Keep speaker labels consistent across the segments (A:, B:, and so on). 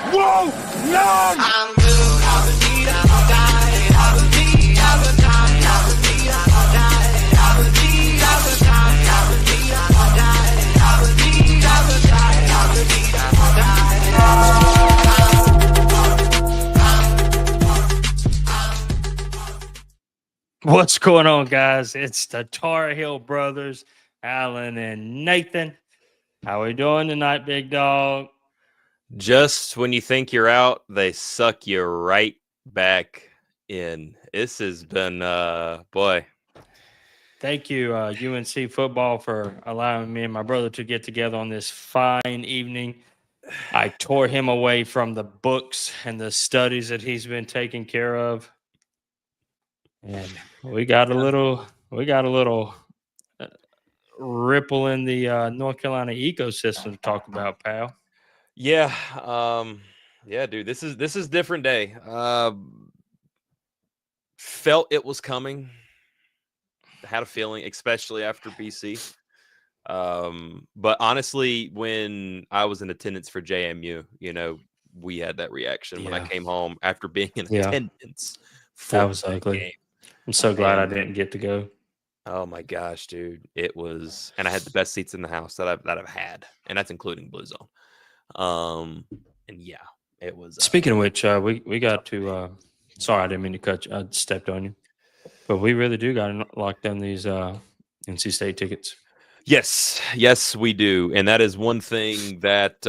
A: Whoa! No!
B: I'm good. I believe I'll die. I believe I will die. I believe I'll die. I believe I will die. I believe I'll die. I believe I will die. I believe
C: What's going on, guys? It's the Tar Heel brothers, Alan and Nathan. How we doing tonight, big dog?
D: Just when you think you're out, they suck you right back in. This has been, boy.
C: Thank you, UNC football, for allowing me and my brother to get together on this fine evening. I tore him away from the books and the studies that he's been taking care of, and we got a little ripple in the North Carolina ecosystem to talk about, pal.
D: Yeah, dude. This is different day. Felt it was coming. Had a feeling, especially after BC. But honestly, when I was in attendance for JMU, we had that reaction when I came home after being in attendance.
C: That was ugly.
D: Game.
C: I'm so glad I didn't get to go.
D: Oh my gosh, dude! It was, and I had the best seats in the house that I've had, and that's including Blue Zone. And yeah, it was.
C: Speaking of which, we got to. Sorry, I didn't mean to cut you. I stepped on you, but we really do got to lock down these NC State tickets.
D: Yes, we do, and that is one thing that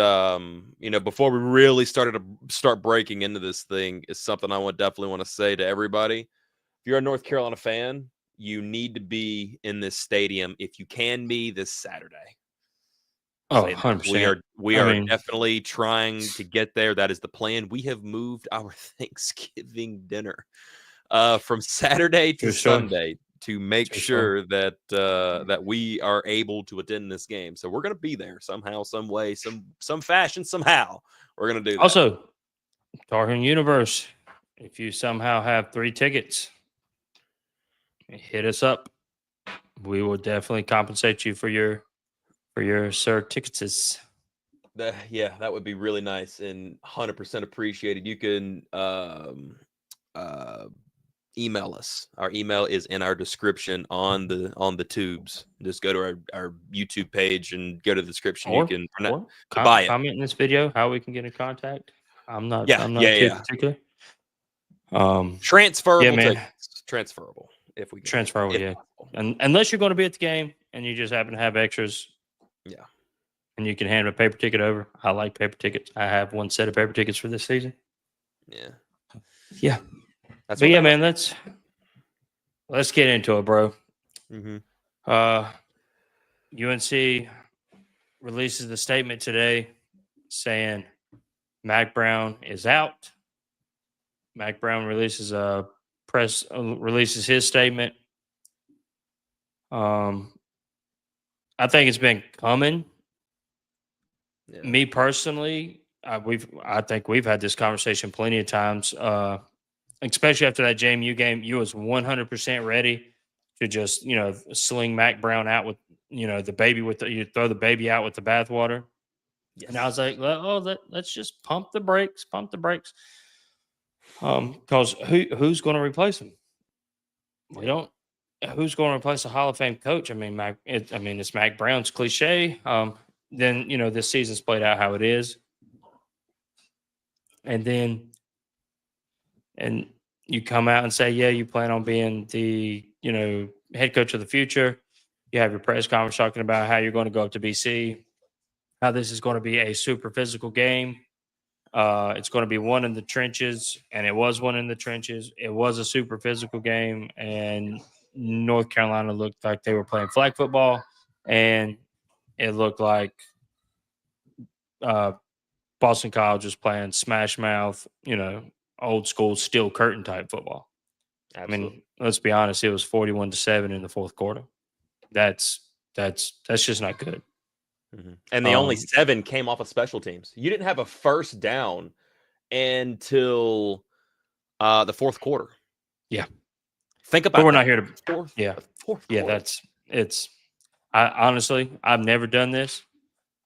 D: before we really start breaking into this thing is something I definitely want to say to everybody. If you're a North Carolina fan, you need to be in this stadium if you can be this Saturday.
C: Oh, 100%.
D: We are definitely trying to get there. That is the plan. We have moved our Thanksgiving dinner from Saturday to Sunday to make sure that that we are able to attend this game. So we're going to be there somehow, some way, some fashion, somehow. We're going to do that.
C: Also, Tar Heel Universe, if you somehow have 3 tickets, hit us up. We will definitely compensate you for your Sir tickets.
D: That would be really nice and 100% appreciated. You can email us. Our email is in our description on the tubes. Just go to our YouTube page and go to the description. You can buy it.
C: Comment in this video how we can get in contact. I'm not too particular.
D: Transferable tickets. Transferable. If we
C: transferable, and unless you're going to be at the game and you just happen to have extras, and you can hand a paper ticket over. I like paper tickets. I have one set of paper tickets for this season. Yeah. Man, let's get into it, bro. UNC releases the statement today saying Mack Brown is out. Mack Brown releases his statement. I think it's been coming. Me personally, I think we've had this conversation plenty of times. Especially after that JMU game, you was 100% ready to just sling Mack Brown out with the baby you throw the baby out with the bathwater. And I was like, let's just pump the brakes. Because who's going to replace him? We don't. Who's going to replace a Hall of Fame coach? It's Mack Brown's cliche. Then this season's played out how it is, and you come out and say, you plan on being the head coach of the future. You have your press conference talking about how you're going to go up to BC, how this is going to be a super physical game. It's going to be one in the trenches, and it was one in the trenches. It was a super physical game, and North Carolina looked like they were playing flag football, and it looked like Boston College was playing smash mouth, old school steel curtain type football.
D: Absolutely.
C: Let's be honest, it was 41-7 in the fourth quarter. That's just not good.
D: And the only 7 came off of special teams. You didn't have a first down until the fourth quarter.
C: Yeah.
D: Think about
C: But we're not here to
D: fourth
C: quarter. Honestly, I've never done this.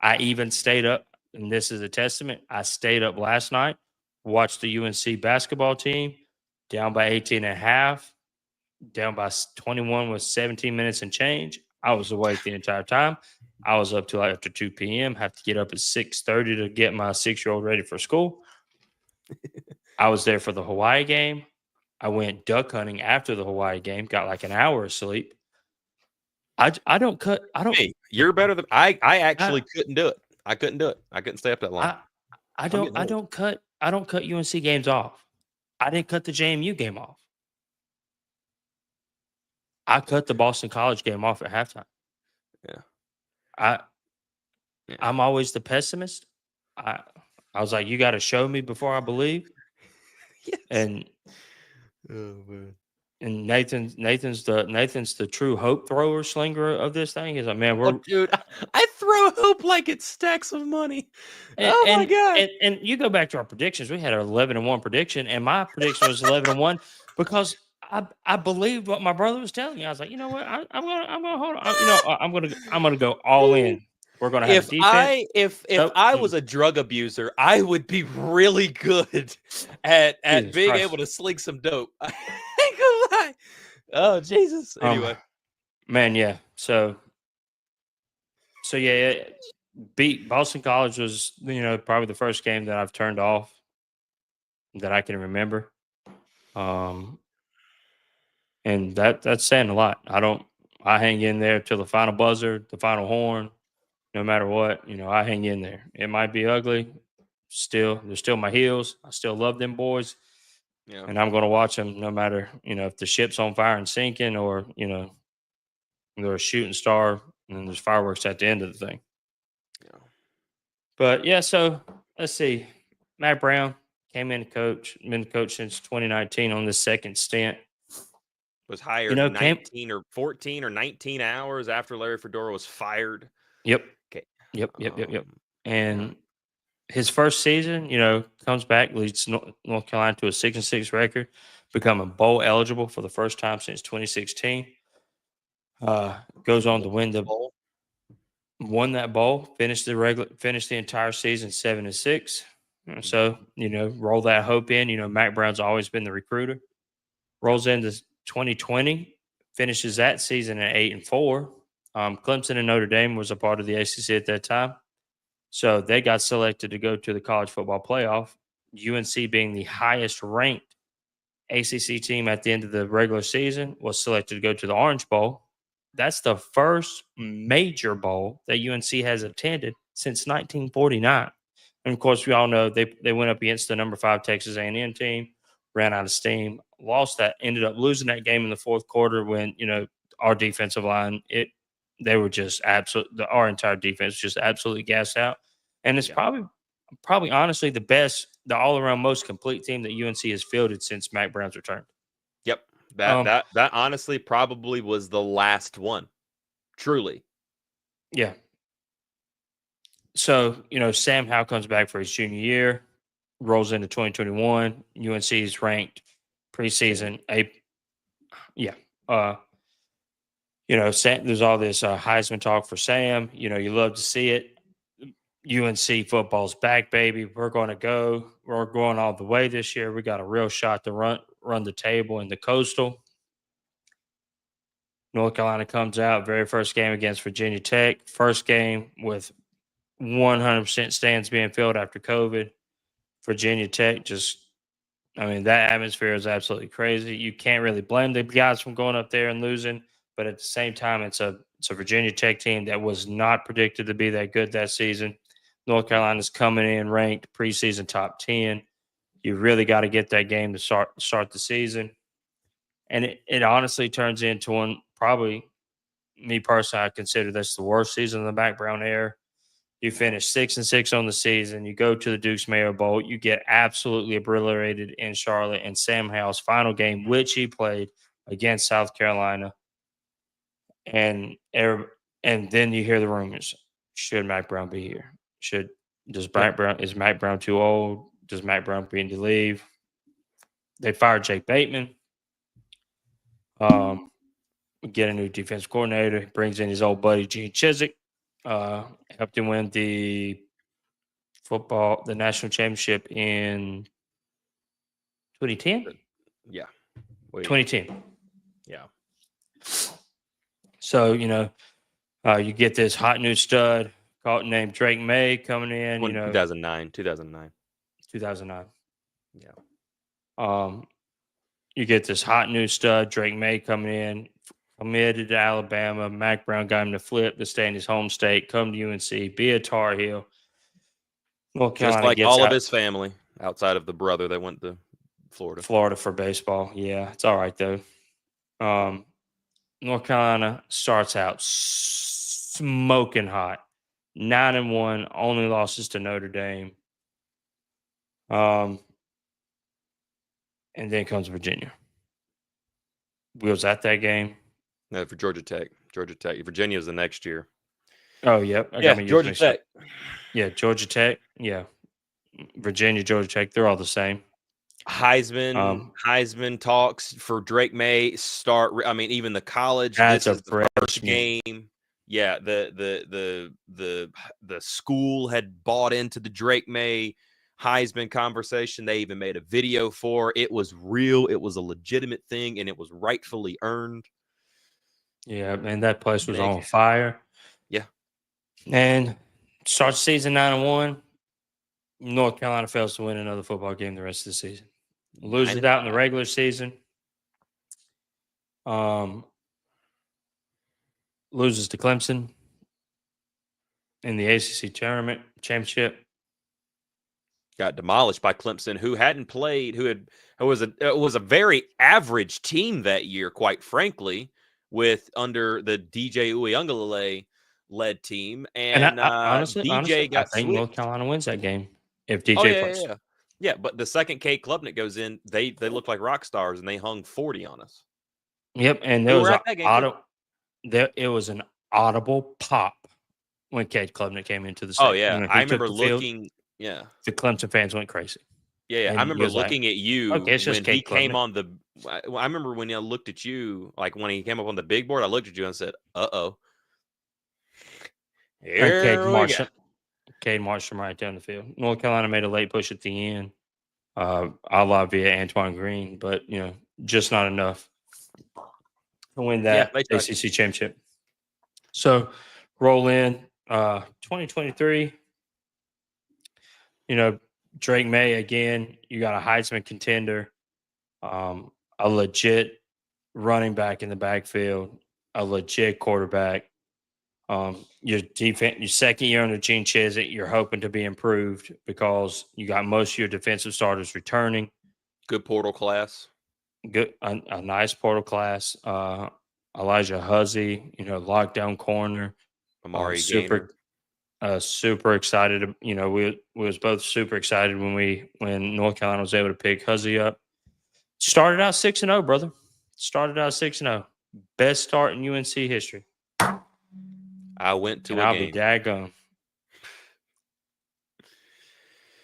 C: I even stayed up and this is a testament. I stayed up last night, watched the UNC basketball team down by 18 and a half, down by 21 with 17 minutes and change. I was awake the entire time. I was up till after 2 p.m. Have to get up at 6:30 to get my 6-year-old ready for school. I was there for the Hawaii game. I went duck hunting after the Hawaii game. Got like an hour of sleep. I don't cut. I don't.
D: Hey, you're better than I actually couldn't do it. I couldn't do it. I couldn't stay up that long.
C: I don't cut UNC games off. I didn't cut the JMU game off. I cut the Boston College game off at halftime.
D: Yeah.
C: I'm always the pessimist. I was like, you got to show me before I believe.
D: Yes.
C: And
D: oh man.
C: And Nathan's the true hope thrower slinger of this thing. Is like, man, we're
D: dude, I throw hope like it's stacks of money.
C: And,
D: my god!
C: And you go back to our predictions. We had an 11-1 prediction, and my prediction was 11-1 because I believed what my brother was telling me. I was like, you know what, I'm gonna hold on. I'm gonna go all in. We're gonna have defense.
D: If I was a drug abuser, I would be really good at being able to sling some dope. I ain't gonna lie. Oh Jesus! Anyway,
C: man, yeah. So yeah, beat Boston College was probably the first game that I've turned off that I can remember. And that's saying a lot. I hang in there till the final buzzer, the final horn, no matter what. I hang in there. It might be ugly. They're still my heels. I still love them boys. Yeah. And I'm going to watch them no matter, if the ship's on fire and sinking or, they're a shooting star and then there's fireworks at the end of the thing. Yeah. But yeah, so let's see. Mack Brown came in to coach, been coach since 2019 on this second stint.
D: Was hired 19 or 14 or 19 hours after Larry Fedora was fired.
C: Yep. Okay. Yep. And his first season, comes back, leads North Carolina to a 6-6 record, becoming bowl eligible for the first time since 2016. Goes on to won that bowl, finished the entire season 7-6. So, roll that hope in. Mack Brown's always been the recruiter. Rolls into 2020, finishes that season at 8-4. Clemson and Notre Dame was a part of the ACC at that time. So they got selected to go to the college football playoff. UNC being the highest ranked ACC team at the end of the regular season was selected to go to the Orange Bowl. That's the first major bowl that UNC has attended since 1949. And of course, we all know they went up against the number 5 Texas A&M team, ran out of steam, lost that, ended up losing that game in the fourth quarter when, our defensive line, they were just our entire defense just absolutely gassed out. And it's probably honestly the all-around most complete team that UNC has fielded since Mack Brown's return.
D: Yep. That honestly probably was the last one. Truly.
C: Yeah. So, Sam Howell comes back for his junior year, rolls into 2021. UNC is ranked preseason. There's all this Heisman talk for Sam. You love to see it. UNC football's back, baby. We're going to go. We're going all the way this year. We got a real shot to run the table in the Coastal. North Carolina comes out, very first game against Virginia Tech. First game with 100% stands being filled after COVID. Virginia Tech that atmosphere is absolutely crazy. You can't really blame the guys from going up there and losing, but at the same time, it's a Virginia Tech team that was not predicted to be that good that season. North Carolina's coming in ranked preseason top 10. You really got to get that game to start the season. And it honestly turns into one, probably me personally, I consider this the worst season of the Mack Brown era. You finish 6-6 on the season. You go to the Dukes Mayo Bowl. You get absolutely obliterated in Charlotte in Sam Howell's final game, which he played against South Carolina. And then you hear the rumors: should Mack Brown be here? Is Mack Brown too old? Does Mack Brown need to leave? They fired Jake Bateman. Get a new defensive coordinator. Brings in his old buddy Gene Chizik. Helped him win the football, the national championship in 2010.
D: Yeah.
C: 2010.
D: Yeah.
C: So, you get this hot new stud named Drake May coming in,
D: 2009.
C: 2009.
D: Yeah.
C: You get this hot new stud, Drake May, coming in, committed to Alabama. Mack Brown got him to flip to stay in his home state, come to UNC, be a Tar Heel. North
D: Just
C: Carolina
D: like
C: gets
D: all of
C: out
D: his family outside of the brother that went to Florida.
C: Florida for baseball. Yeah, it's all right, though. North Carolina starts out smoking hot. 9-1, only losses to Notre Dame. And then comes Virginia. We was at that game.
D: No, for Georgia Tech. Virginia's the next year.
C: Oh, yep. I got my years
D: Georgia
C: mixed
D: Tech.
C: up. Yeah, Georgia Tech. Yeah. Virginia, Georgia Tech, they're all the same.
D: Heisman talks for Drake May start. I mean, even the college.
C: That's
D: this is the first
C: freshman.
D: game. Yeah, the school had bought into the Drake May Heisman conversation. They even made a video for it. Was real. It was a legitimate thing, and it was rightfully earned.
C: Yeah, and that place was on fire.
D: Yeah,
C: and starts season 9-1. North Carolina fails to win another football game the rest of the season. Loses out in the regular season. Loses to Clemson in the ACC tournament championship.
D: Got demolished by Clemson, who hadn't played, it was a very average team that year, quite frankly, with under the DJ Uiagalelei led team. And
C: honestly,
D: DJ got
C: I think
D: switched.
C: North Carolina wins that game if DJ plays.
D: Yeah, but the second Cade Klubnik goes in, they look like rock stars, and they hung 40 on us.
C: Yep, and there was it was an audible pop when Cade Klubnik came into the stadium.
D: Oh yeah, I remember looking.
C: Yeah, the Clemson fans went crazy.
D: Yeah, I remember looking at you when he came on the. I remember when I looked at you, like when he came up on the big board. I looked at you and said, "Uh-oh."
C: Cade marched him right down the field. North Carolina made a late push at the end, a la via Antoine Green, but just not enough to win that ACC championship. So roll in 2023. Drake May again. You got a Heisman contender, a legit running back in the backfield, a legit quarterback. Your defense, your second year under Gene Chizik, you're hoping to be improved because you got most of your defensive starters returning.
D: Good portal class.
C: Good, a nice portal class. Elijah Huzzy, lockdown corner.
D: Amari Gaynor.
C: Super excited. We was both super excited when North Carolina was able to pick Huzzy up. Started out 6-0, brother. Started out 6-0. Best start in UNC history.
D: I went to
C: I'll be daggone.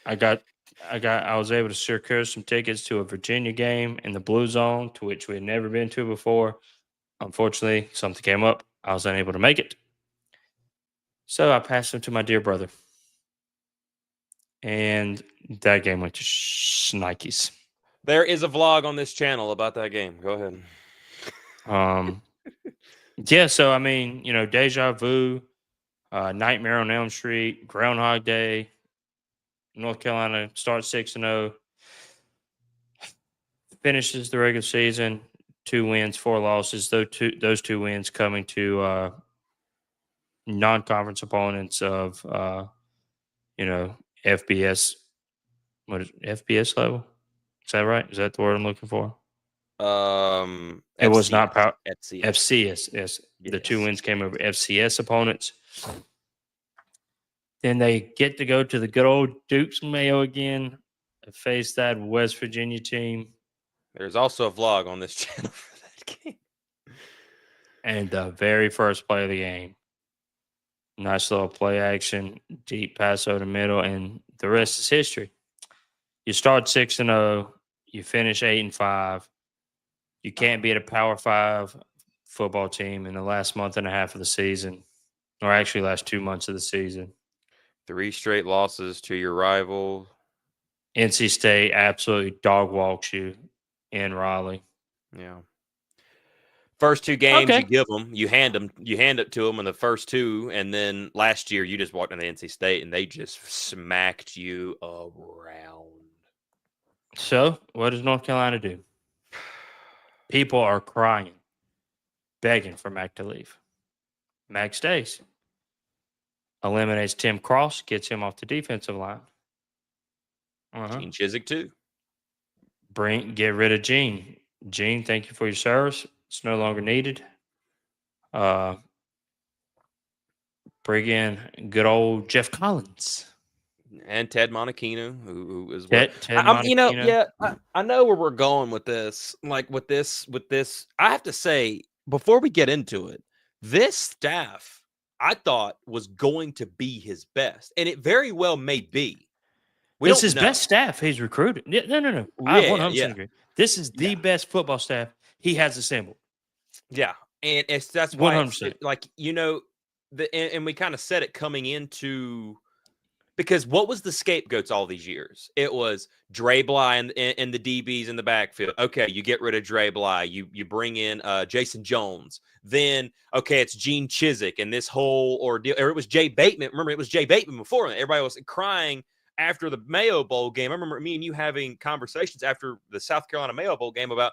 C: I was able to secure some tickets to a Virginia game in the Blue Zone, to which we had never been to before. Unfortunately, something came up. I was unable to make it. So I passed them to my dear brother. And that game went to Shnikes.
D: There is a vlog on this channel about that game. Go ahead.
C: Yeah, so I mean, deja vu, Nightmare on Elm Street, Groundhog Day. North Carolina starts 6-0, finishes the regular season 2 wins, 4 losses. Those two wins coming to non-conference opponents of FBS. What is FBS level? Is that right? Is that the word I'm looking for? It was not power. FCS. Yes. The 2 wins came over FCS opponents. Then they get to go to the good old Dukes Mayo again, face that West Virginia team.
D: There's also a vlog on this channel for that game.
C: And the very first play of the game, nice little play action, deep pass over the middle, and the rest is history. You start 6-0, you finish 8-5. You can't beat a Power 5 football team in the last month and a half of the season, or actually last 2 months of the season.
D: 3 straight losses to your rival.
C: NC State absolutely dog walks you in Raleigh.
D: Yeah. First 2 games
C: Okay.
D: you give them, you hand it to them in the first 2, and then last year you just walked into NC State and they just smacked you around.
C: So what does North Carolina do? People are crying, begging for Mack to leave. Mack stays. Eliminates Tim Cross, gets him off the defensive line.
D: Gene Chizik too.
C: Get rid of Gene. Gene, thank you for your service. It's no longer needed. Bring in good old Jeff Collins.
D: And Ted Monachino, who is well.
C: Ted Monachino.
D: I know where we're going with this. Like with this, I have to say, before we get into it, this staff I thought was going to be his best, and it very well may be.
C: It's his best staff he's recruited. No. I 100% agree. This is the best football staff he has assembled.
D: Yeah, and that's why
C: 100%.
D: And we kind of said it coming into, because what was the scapegoats all these years? It was Dre Bly and the DBs in the backfield. Okay, you get rid of Dre Bly. You bring in Jason Jones. Then, okay, it's Gene Chizik and this whole ordeal. Or it was Jay Bateman. Remember, it was Jay Bateman before. Everybody was crying after the Mayo Bowl game. I remember me and you having conversations after the South Carolina Mayo Bowl game about,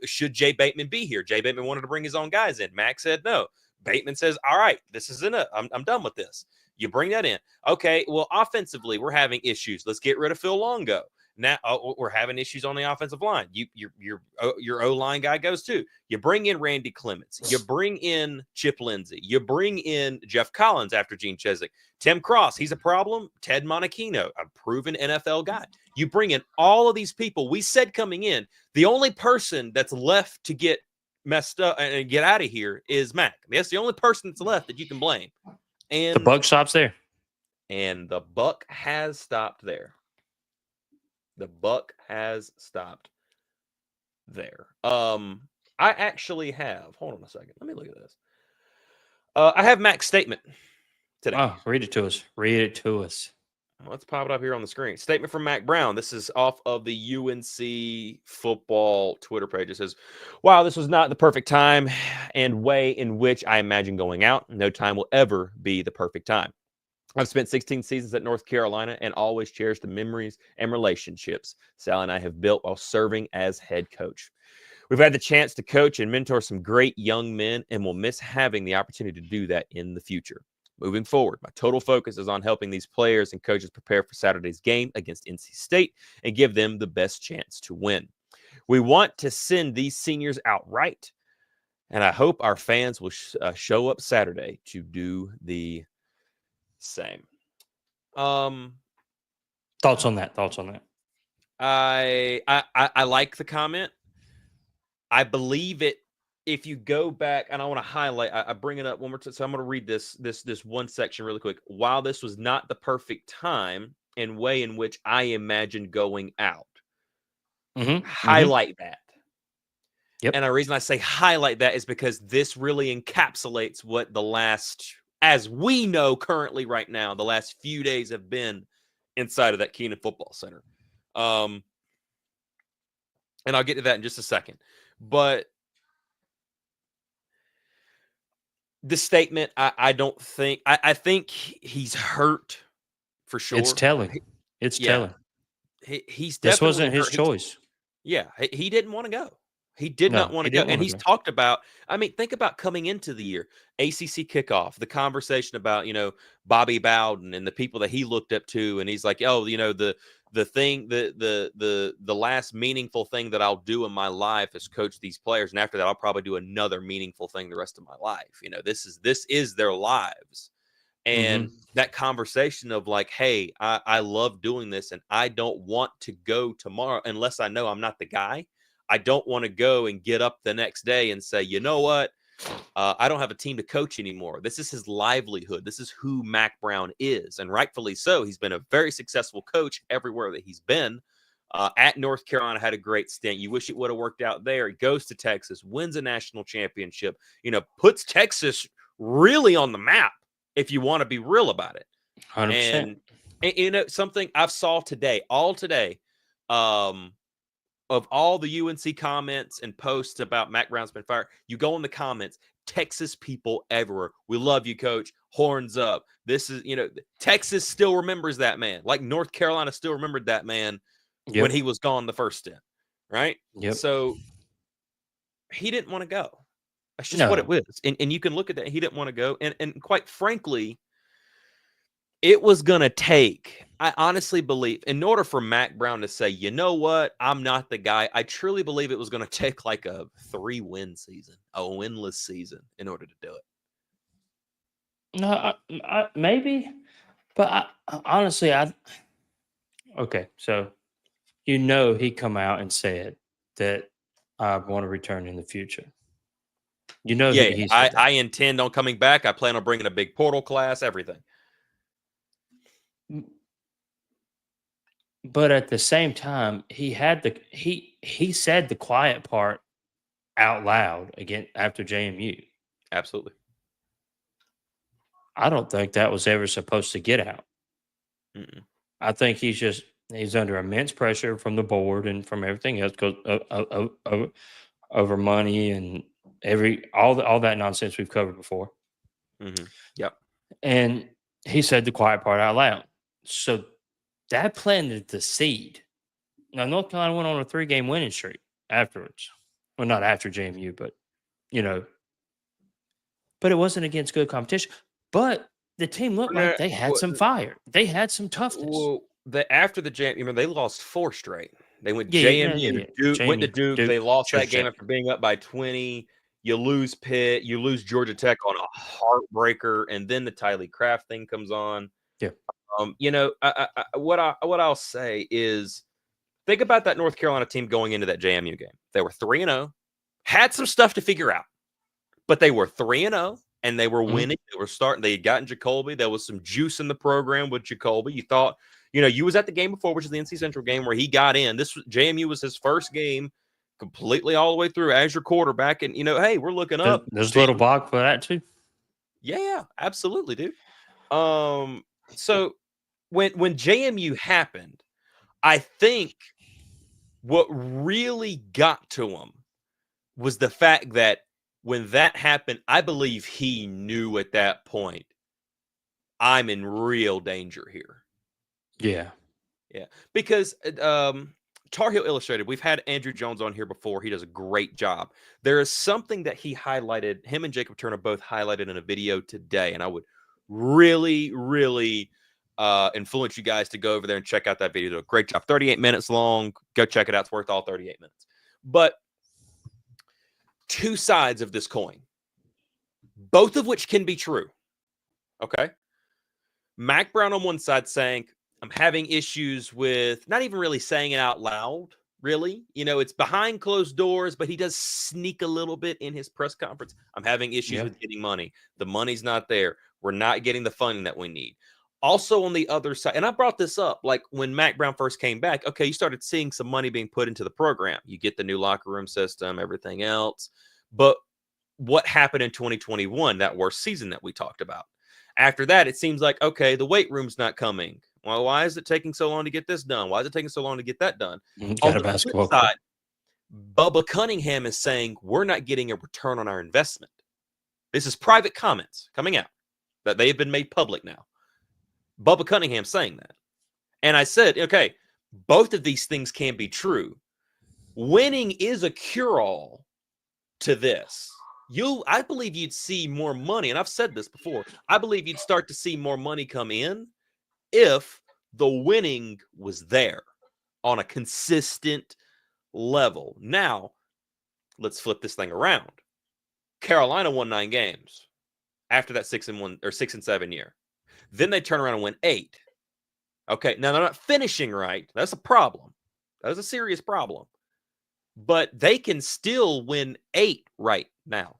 D: should Jay Bateman be here? Jay Bateman wanted to bring his own guys in. Mack said no. Bateman says, all right, this is enough. I'm done with this. You bring that in. Okay, well, offensively, we're having issues. Let's get rid of Phil Longo. Now we're having issues on the offensive line. Your O-line guy goes too. You bring in Randy Clements. You bring in Chip Lindsey. You bring in Jeff Collins after Gene Chizik. Tim Cross, he's a problem. Ted Monachino, a proven NFL guy. You bring in all of these people. We said coming in, the only person that's left to get messed up and get out of here is Mack. That's the only person that's left that you can blame. And
C: the buck stops there.
D: And the buck has stopped there. The buck has stopped there. I actually have, hold on a second. Let me look at this. I have Mack's statement today.
C: Oh, read it to us. Read it to us.
D: Let's pop it up here on the screen. Statement from Mack Brown. This is off of the UNC football Twitter page. It says, wow, this was not the perfect time and way in which I imagine going out. No time will ever be the perfect time. I've spent 16 seasons at North Carolina and always cherish the memories and relationships Sal and I have built while serving as head coach. We've had the chance to coach and mentor some great young men and will miss having the opportunity to do that in the future. Moving forward, my total focus is on helping these players and coaches prepare for Saturday's game against NC State and give them the best chance to win. We want to send these seniors out right, and I hope our fans will show up Saturday to do the same.
C: Thoughts on that?
D: I like the comment. I believe it. If you go back, and I want to highlight, I bring it up one more time. So I'm going to read this one section really quick. While this was not the perfect time and way in which I imagined going out, highlight that.
C: Yep.
D: And the reason I say highlight that is because this really encapsulates what the last, as we know currently right now, the last few days have been inside of that Keenan Football Center. And I'll get to that in just a second. But the statement, I don't think, I think he's hurt for sure.
C: It's telling. Telling.
D: He's
C: this wasn't his choice.
D: Yeah, he didn't want to go. He did not want to go. And he's talked about, I mean, think about coming into the year, ACC kickoff, the conversation about, Bobby Bowden and the people that he looked up to. And he's like, oh, the thing, the last meaningful thing that I'll do in my life is coach these players. And after that, I'll probably do another meaningful thing the rest of my life. This is their lives. And that conversation of like, hey, I love doing this and I don't want to go tomorrow unless I know I'm not the guy. I don't want to go and get up the next day and say, you know what? I don't have a team to coach anymore. This is his livelihood. This is who Mack Brown is. And rightfully so. He's been a very successful coach everywhere that he's been. At North Carolina, had a great stint. You wish it would have worked out there. He goes to Texas, wins a national championship, puts Texas really on the map if you want to be real about it.
C: 100%.
D: And you know something I've saw today, of all the UNC comments and posts about Mack Brown's been fired, you go in the comments, Texas people everywhere. We love you, coach. Horns up. This is, Texas still remembers that man. Like North Carolina still remembered that man when he was gone the first stint, right?
C: Yep.
D: So he didn't want to go. That's just what it was. And you can look at that. He didn't want to go. And quite frankly, it was going to take, I honestly believe, in order for Mack Brown to say, you know what, I'm not the guy, I truly believe it was going to take like a 3-win season, a winless season in order to do it.
C: No, maybe. But honestly, okay, so he come out and said that I want to return in the future. He said
D: I intend on coming back. I plan on bringing a big portal class, everything.
C: But at the same time, he said the quiet part out loud again after JMU.
D: Absolutely.
C: I don't think that was ever supposed to get out.
D: Mm-mm.
C: I think he's under immense pressure from the board and from everything else because over money and all that nonsense we've covered before.
D: Mm-hmm. Yep.
C: And he said the quiet part out loud. So that planted the seed. Now, North Carolina went on a 3-game winning streak afterwards. Well, not after JMU, but, But it wasn't against good competition. But the team looked like they had some fire. They had some toughness.
D: Well, after the JMU, they lost 4 straight. They went JMU, Duke, went to Duke. They lost that game after being up by 20. You lose Pitt. You lose Georgia Tech on a heartbreaker. And then the Tylee Craft thing comes on.
C: Yeah.
D: What I'll say is think about that North Carolina team going into that JMU game. They were 3-0, had some stuff to figure out, but they were 3-0 and they were winning. They were starting. They had gotten Jacoby. There was some juice in the program with Jacoby. You thought, you was at the game before, which is the NC Central game where he got in. JMU was his first game completely all the way through as your quarterback. And, hey, we're looking up.
C: There's a little block for that too.
D: Yeah, absolutely, dude. So when JMU happened, I think what really got to him was the fact that when that happened, I believe he knew at that point, I'm in real danger here.
C: Yeah.
D: Yeah. Because Tar Heel Illustrated, we've had Andrew Jones on here before. He does a great job. There is something that he highlighted, him and Jacob Turner both highlighted in a video today, and I would really, really influence you guys to go over there and check out that video. Great job. 38 minutes long. Go check it out. It's worth all 38 minutes. But 2 sides of this coin, both of which can be true. Okay. Mack Brown on one side saying, I'm having issues with not even really saying it out loud, really. It's behind closed doors, but he does sneak a little bit in his press conference. I'm having issues with getting money. The money's not there. We're not getting the funding that we need. Also on the other side, and I brought this up, like when Mack Brown first came back, okay, you started seeing some money being put into the program. You get the new locker room system, everything else. But what happened in 2021, that worst season that we talked about? After that, it seems like, okay, the weight room's not coming. Well, why is it taking so long to get this done? Why is it taking so long to get that done? On the basketball side, Bubba Cunningham is saying we're not getting a return on our investment. This is private comments coming out that they have been made public now. Bubba Cunningham saying that. And I said, okay, both of these things can be true. Winning is a cure-all to this. I believe you'd see more money, and I've said this before. I believe you'd start to see more money come in if the winning was there on a consistent level. Now, let's flip this thing around. Carolina won 9 games after that 6-1 or 6-7 year. Then they turn around and win 8. Okay, now they're not finishing right. That's a problem. That is a serious problem. But they can still win 8 right now.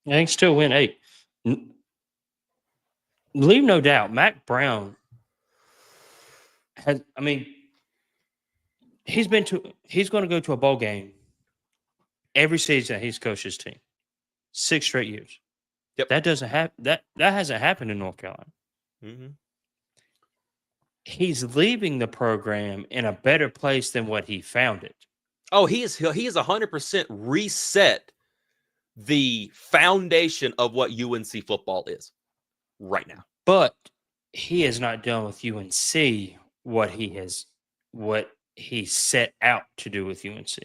C: They can still win 8. Leave no doubt, Mack Brown has, he's going to go to a bowl game every season he's coached his team. 6 straight years.
D: Yep.
C: That doesn't happen. That hasn't happened in North Carolina.
D: Mm-hmm.
C: He's leaving the program in a better place than what he found it.
D: Oh, he is 100% reset the foundation of what UNC football is right now.
C: But he has not done with UNC what he set out to do with UNC.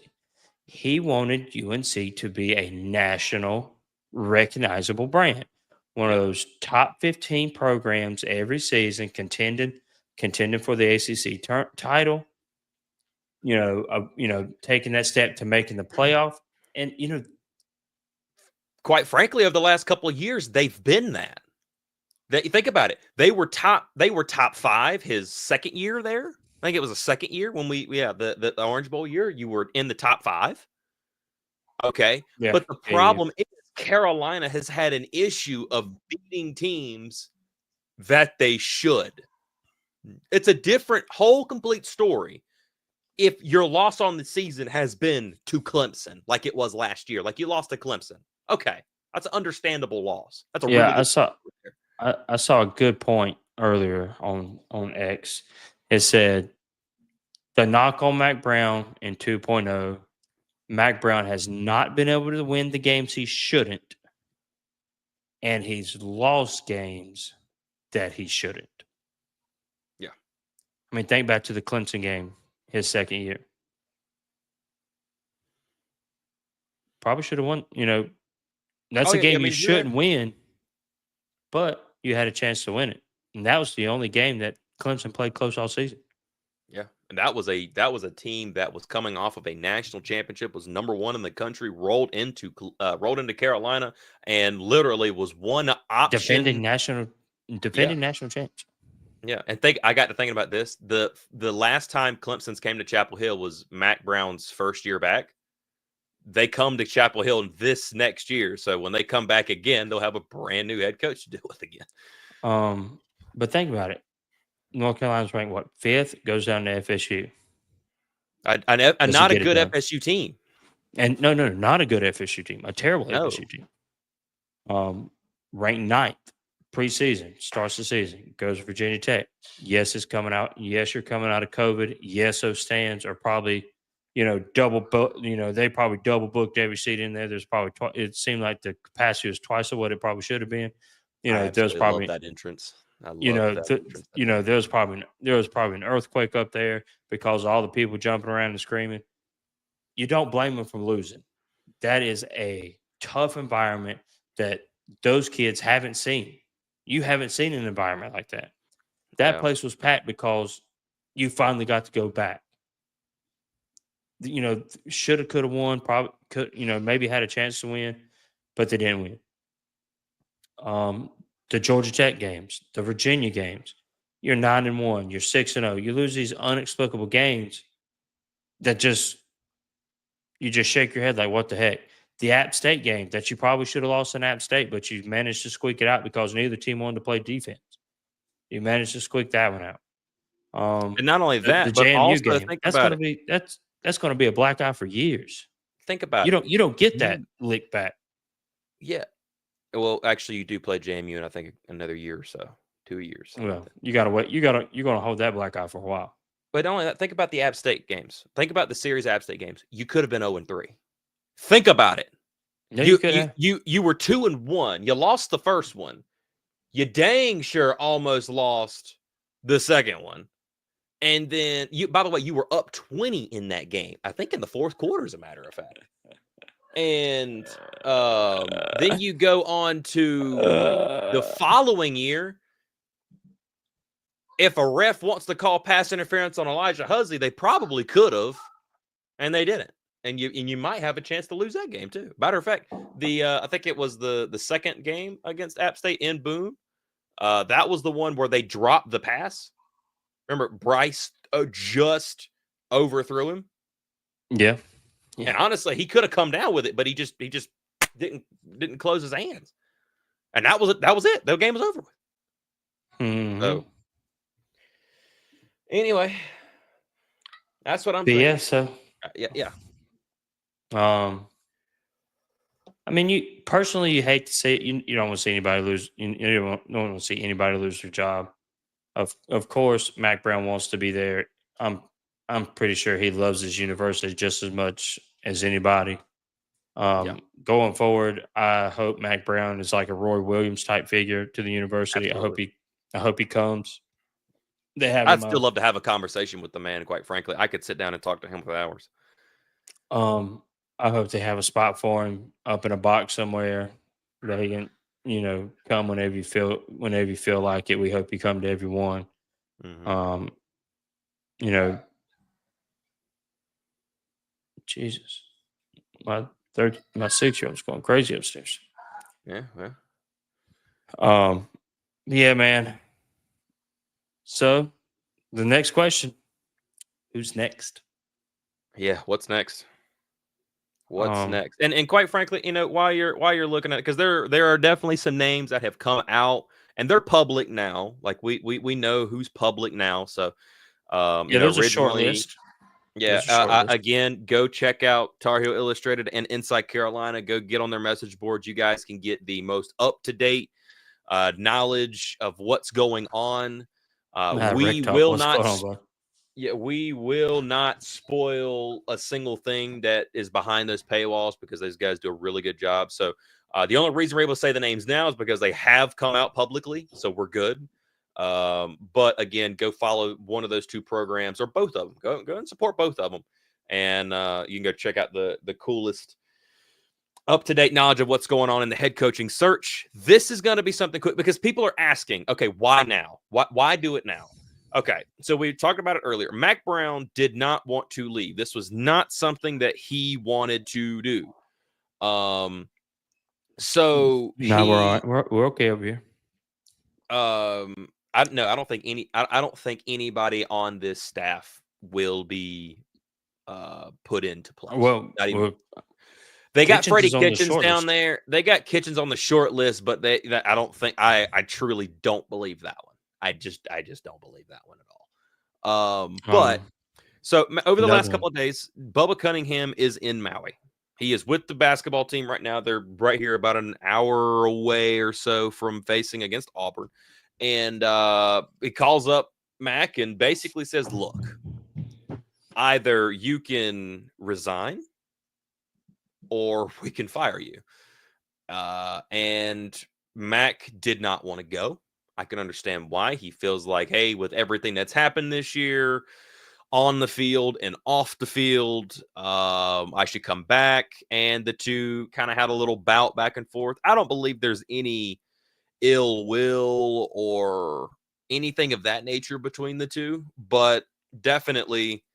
C: He wanted UNC to be a national recognizable brand. One of those top 15 programs every season contending for the ACC title, taking that step to making the playoff. And,
D: quite frankly, over the last couple of years, they've been that. Think about it. They were top 5 his second year there. I think it was the second year when the Orange Bowl year, you were in the top 5. Okay.
C: yeah,
D: But the problem is Carolina has had an issue of beating teams that they should. It's a different whole complete story. If your loss on the season has been to Clemson, like it was last year, like you lost to Clemson. Okay. That's an understandable loss. That's a really good
C: I saw a good point earlier on X. It said the knock on Mack Brown in 2.0, Mack Brown has not been able to win the games he shouldn't, and he's lost games that he shouldn't.
D: Yeah.
C: I mean, think back to the Clemson game, his second year. Probably should have won. That's a game you shouldn't win, but you had a chance to win it. And that was the only game that Clemson played close all season.
D: Yeah. And that was a team that was coming off of a national championship, was number 1 in the country, rolled into Carolina, and literally was one option.
C: Defending national champs.
D: Yeah. And I got to thinking about this. The last time Clemson's came to Chapel Hill was Mack Brown's first year back. They come to Chapel Hill this next year. So when they come back again, they'll have a brand new head coach to deal with again.
C: But think about it. North Carolina's ranked, 5th? Goes down to FSU.
D: Not a good FSU team.
C: And no, not a good FSU team. A terrible FSU team. Ranked 9th preseason. Starts the season. Goes to Virginia Tech. Yes, it's coming out. Yes, you're coming out of COVID. Yes, those stands are probably – double book. They probably double booked every seat in there. There's probably it seemed like the capacity was twice of what it probably should have been. There's probably
D: love that entrance.
C: There was probably an earthquake up there because of all the people jumping around and screaming. You don't blame them for losing. That is a tough environment that those kids haven't seen. You haven't seen an environment like that. That place was packed because you finally got to go back. Should have, could have won, probably could, maybe had a chance to win, but they didn't win. The Georgia Tech games, the Virginia games, you're 9-1, you're 6-0. You lose these inexplicable games that you just shake your head like, what the heck? The App State game that you probably should have lost in App State, but you managed to squeak it out because neither team wanted to play defense. You managed to squeak that one out.
D: And not only that,
C: the
D: but
C: JMU
D: also
C: game,
D: think
C: that's
D: about
C: going to be that's going to be a black eye for years.
D: Think about
C: you don't get that lick back.
D: Yeah. Well, actually, you do play JMU in I think another year or so, 2 years.
C: Well, you got to wait. You're going to hold that black eye for a while.
D: But not only that, think about the App State games. Think about the series App State games. You could have been 0-3. Think about it.
C: No,
D: you were 2-1. You lost the first one. You dang sure almost lost the second one. And then by the way, you were up 20 in that game. I think in the fourth quarter, as a matter of fact. And then you go on to the following year. If a ref wants to call pass interference on Elijah Husley, they probably could have, and they didn't. And you might have a chance to lose that game too. Matter of fact, I think it was the second game against App State in Boone. That was the one where they dropped the pass. Remember, Bryce just overthrew him.
C: Yeah.
D: And honestly, he could have come down with it, but he just didn't close his hands. And that was it. The game was over with.
C: Mm-hmm.
D: So anyway, that's what I'm saying.
C: Yeah. So
D: yeah.
C: I mean, you personally, you hate to see it. You don't want to see anybody lose. You don't want to see anybody lose their job. Of course, Mack Brown wants to be there. I'm I'm pretty sure he loves his university just as much as anybody.
D: Yeah,
C: Going forward, I hope Mack Brown is like a Roy Williams type figure to the university.
D: absolutely.
C: I hope he comes. They have
D: I'd
C: him.
D: still love to have a conversation with the man. Quite frankly, I could sit down and talk to him for hours.
C: Um, I hope they have a spot for him up in a box somewhere that he can, come whenever you feel like it. We hope you come to every one.
D: Hmm.
C: Um, you know, Jesus, my 6-year-old's going crazy upstairs.
D: Yeah, yeah.
C: Yeah, man. So the next question: who's next?
D: Yeah, what's next? What's
C: Um,
D: next? And quite frankly, while you're looking at it, because there are definitely some names that have come out and they're public now. Like we know who's public now. So
C: yeah, there's a short
D: originally,
C: list.
D: yeah.
C: There's a short list.
D: Again, go check out Tar Heel Illustrated and Inside Carolina. Go get on their message boards. You guys can get the most up to date knowledge of what's going on. We
C: Rick Talk,
D: will
C: what's
D: not.
C: going on, bud?
D: Yeah, we will not spoil a single thing that is behind those paywalls because those guys do a really good job. So the only reason we're able to say the names now is because they have come out publicly, so we're good. But again, go follow one of those two programs or both of them. Go and support both of them, and you can go check out the coolest up-to-date knowledge of what's going on in the head coaching search. This is going to be something quick because people are asking, okay, why now? Why do it now? Okay, so we talked about it earlier. Mack Brown did not want to leave. This was not something that he wanted to do. So
C: No, we're all right. We're okay over here.
D: I don't think I don't think anybody on this staff will be put into place.
C: Well,
D: Not even. They got
C: Kitchens
D: Freddie
C: is on the
D: Kitchens
C: short
D: down
C: list.
D: there. They got Kitchens on the short list, but I don't think I truly don't believe that one. I just don't believe that one at all. But so over the last couple of days, Bubba Cunningham is in Maui. He is with the basketball team right now. They're right here about an hour away or so from facing against Auburn. And he calls up Mack and basically says, look, either you can resign or we can fire you. And Mack did not want to go. I can understand why. He feels like, hey, with everything that's happened this year on the field and off the field, I should come back. And the two kind of had a little bout back and forth. I don't believe there's any ill will or anything of that nature between the two, but definitely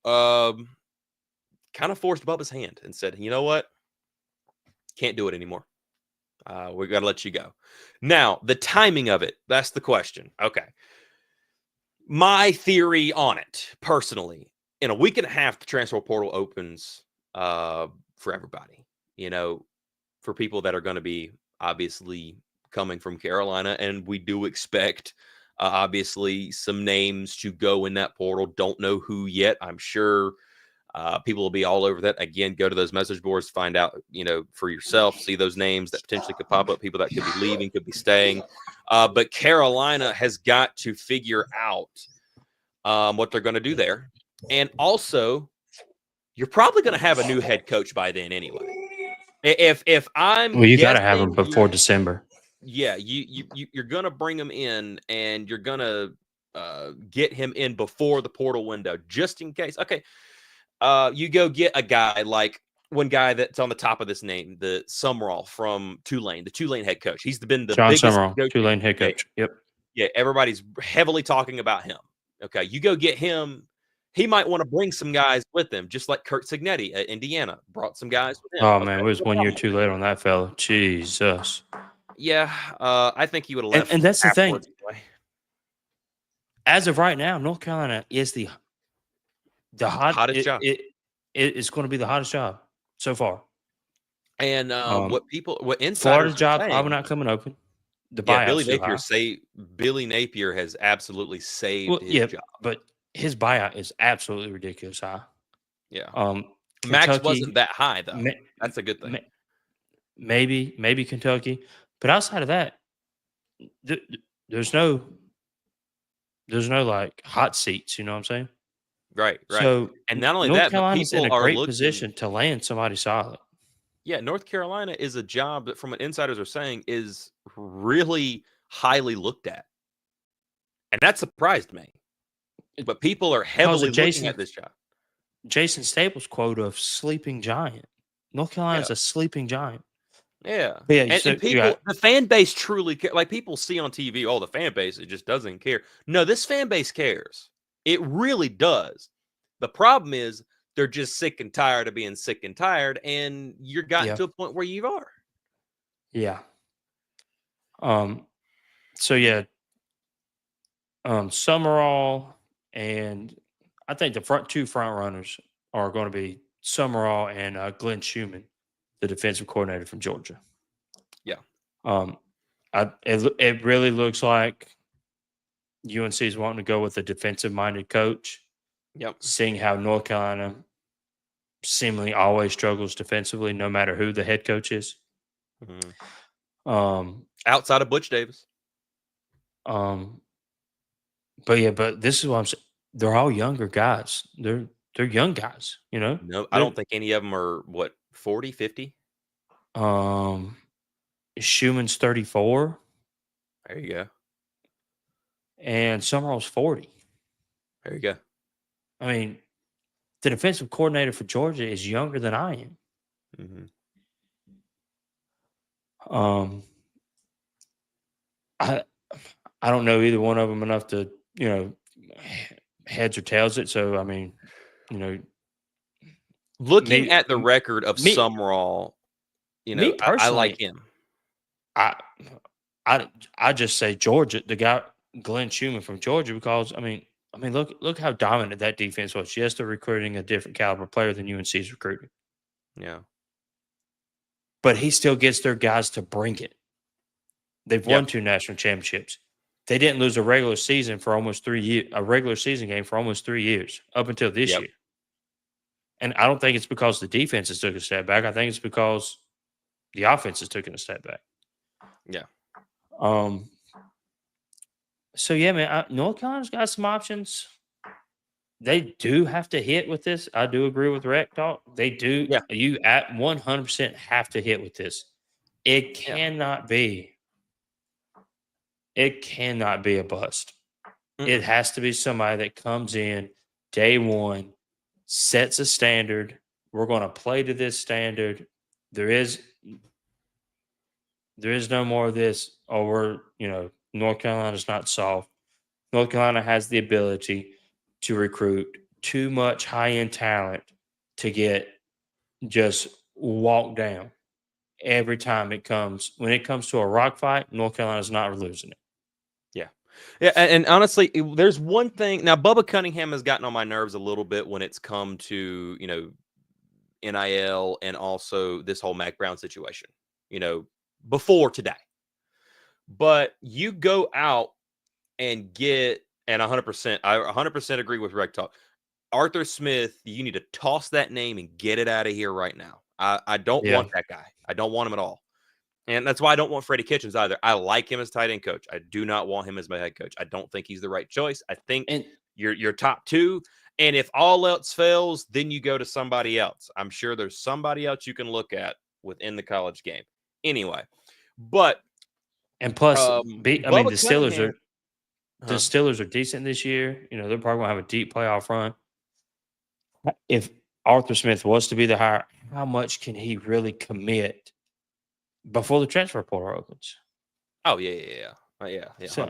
D: kind of forced Bubba's hand and said, you know what? Can't do it anymore. We got to let you go. Now, the timing of it, that's the question. Okay. My theory on it, personally, in a week and a half, the transfer portal opens for everybody, for people that are going to be obviously coming from Carolina. And we do expect, obviously, some names to go in that portal. Don't know who yet. I'm sure people will be all over that. Again, go to those message boards, find out, for yourself, see those names that potentially could pop up, people that could be leaving, could be staying. But Carolina has got to figure out what they're going to do there. And also, you're probably going to have a new head coach by then anyway. If I'm
C: you got to have him before December.
D: Yeah, you're going to bring him in and you're going to get him in before the portal window, just in case. Okay. You go get a guy like one guy that's on the top of this name, the Summerall from Tulane, the Tulane head coach. He's been the
C: John
D: biggest
C: Summerall, Tulane head coach. Yep.
D: Yeah, everybody's heavily talking about him. Okay, you go get him. He might want to bring some guys with him, just like Kurt Signetti at Indiana brought some guys with him.
C: Oh, man, it was 1 year too late on that fella. Jesus.
D: Yeah, I think he would have left.
C: And that's the thing.
D: Anyway.
C: As of right now, North Carolina is the
D: hottest job.
C: It's going to be the hottest job so far.
D: And what insiders
C: Florida's job
D: saying,
C: probably not coming open.
D: Billy Napier has absolutely saved his job,
C: but his buyout is absolutely ridiculous high.
D: Yeah. Max wasn't that high though. That's a good thing.
C: maybe Kentucky, but outside of that, th- there's no like hot seats. You know what I'm saying?
D: Right.
C: So
D: And not only
C: North
D: that, but
C: Carolina's in
D: people
C: a
D: are
C: great
D: looking.
C: position to land somebody solid.
D: Yeah, North Carolina is a job that, from what insiders are saying, is really highly looked at, and that surprised me. But people are
C: Because
D: heavily
C: of
D: looking at this job.
C: Jason Staples' quote of sleeping giant. North Carolina's
D: Yeah.
C: a sleeping giant.
D: Yeah.
C: But yeah,
D: And
C: so
D: people, the fan base truly like people see on TV, oh, the fan base, it just doesn't care. No, this fan base cares. It really does. The problem is they're just sick and tired of being sick and tired, and you're gotten to a point where you are.
C: Yeah. So yeah, Summerall and I think the two front runners are going to be Summerall and Glenn Schumann, the defensive coordinator from Georgia.
D: Yeah.
C: It really looks like UNC is wanting to go with a defensive-minded coach.
D: Yep.
C: Seeing how North Carolina seemingly always struggles defensively, no matter who the head coach is.
D: Mm-hmm. Outside of Butch Davis.
C: But this is what I'm saying. They're all younger guys. They're young guys, you know?
D: No, I don't think any of them are, 40, 50?
C: Schumann's 34.
D: There you go.
C: And Summerall's 40.
D: There you go.
C: I mean, the defensive coordinator for Georgia is younger than I am.
D: Mm-hmm.
C: I don't know either one of them enough to, heads or tails it. So, I mean,
D: looking at the record of Summerall, I like him.
C: I just say Georgia, the guy Glenn Schumann from Georgia, because I mean, look how dominant that defense was. Yes, they're recruiting a different caliber player than UNC's recruiting.
D: Yeah,
C: but he still gets their guys to bring it. They've won 2 national championships. They didn't lose a regular season for almost 3 years. A regular season game for almost 3 years up until this year. And I don't think it's because the defenses took a step back. I think it's because the offense has taken a step back.
D: Yeah.
C: So yeah, man, North Carolina's got some options. They do have to hit with this. I do agree with Rec Talk. They do.
D: Yeah.
C: You at 100% have to hit with this. It cannot be. It cannot be a bust. It has to be somebody that comes in day one, sets a standard. We're going to play to this standard. There is no more of this. Oh, North Carolina's not soft. North Carolina has the ability to recruit too much high-end talent to get just walked down every time it comes. When it comes to a rock fight, North Carolina's not losing it.
D: Yeah, and honestly, there's one thing. Now, Bubba Cunningham has gotten on my nerves a little bit when it's come to, NIL and also this whole Mack Brown situation, before today. But you go out and get, and 100%, I 100% agree with Rec Talk. Arthur Smith, you need to toss that name and get it out of here right now. I don't want that guy. I don't want him at all. And that's why I don't want Freddie Kitchens either. I like him as tight end coach. I do not want him as my head coach. I don't think he's the right choice. I think you're top 2. And if all else fails, then you go to somebody else. I'm sure there's somebody else you can look at within the college game. Anyway, but
C: and plus, the Steelers are decent this year. They're probably gonna have a deep playoff run. If Arthur Smith was to be the hire, how much can he really commit before the transfer portal opens?
D: Oh yeah.
C: So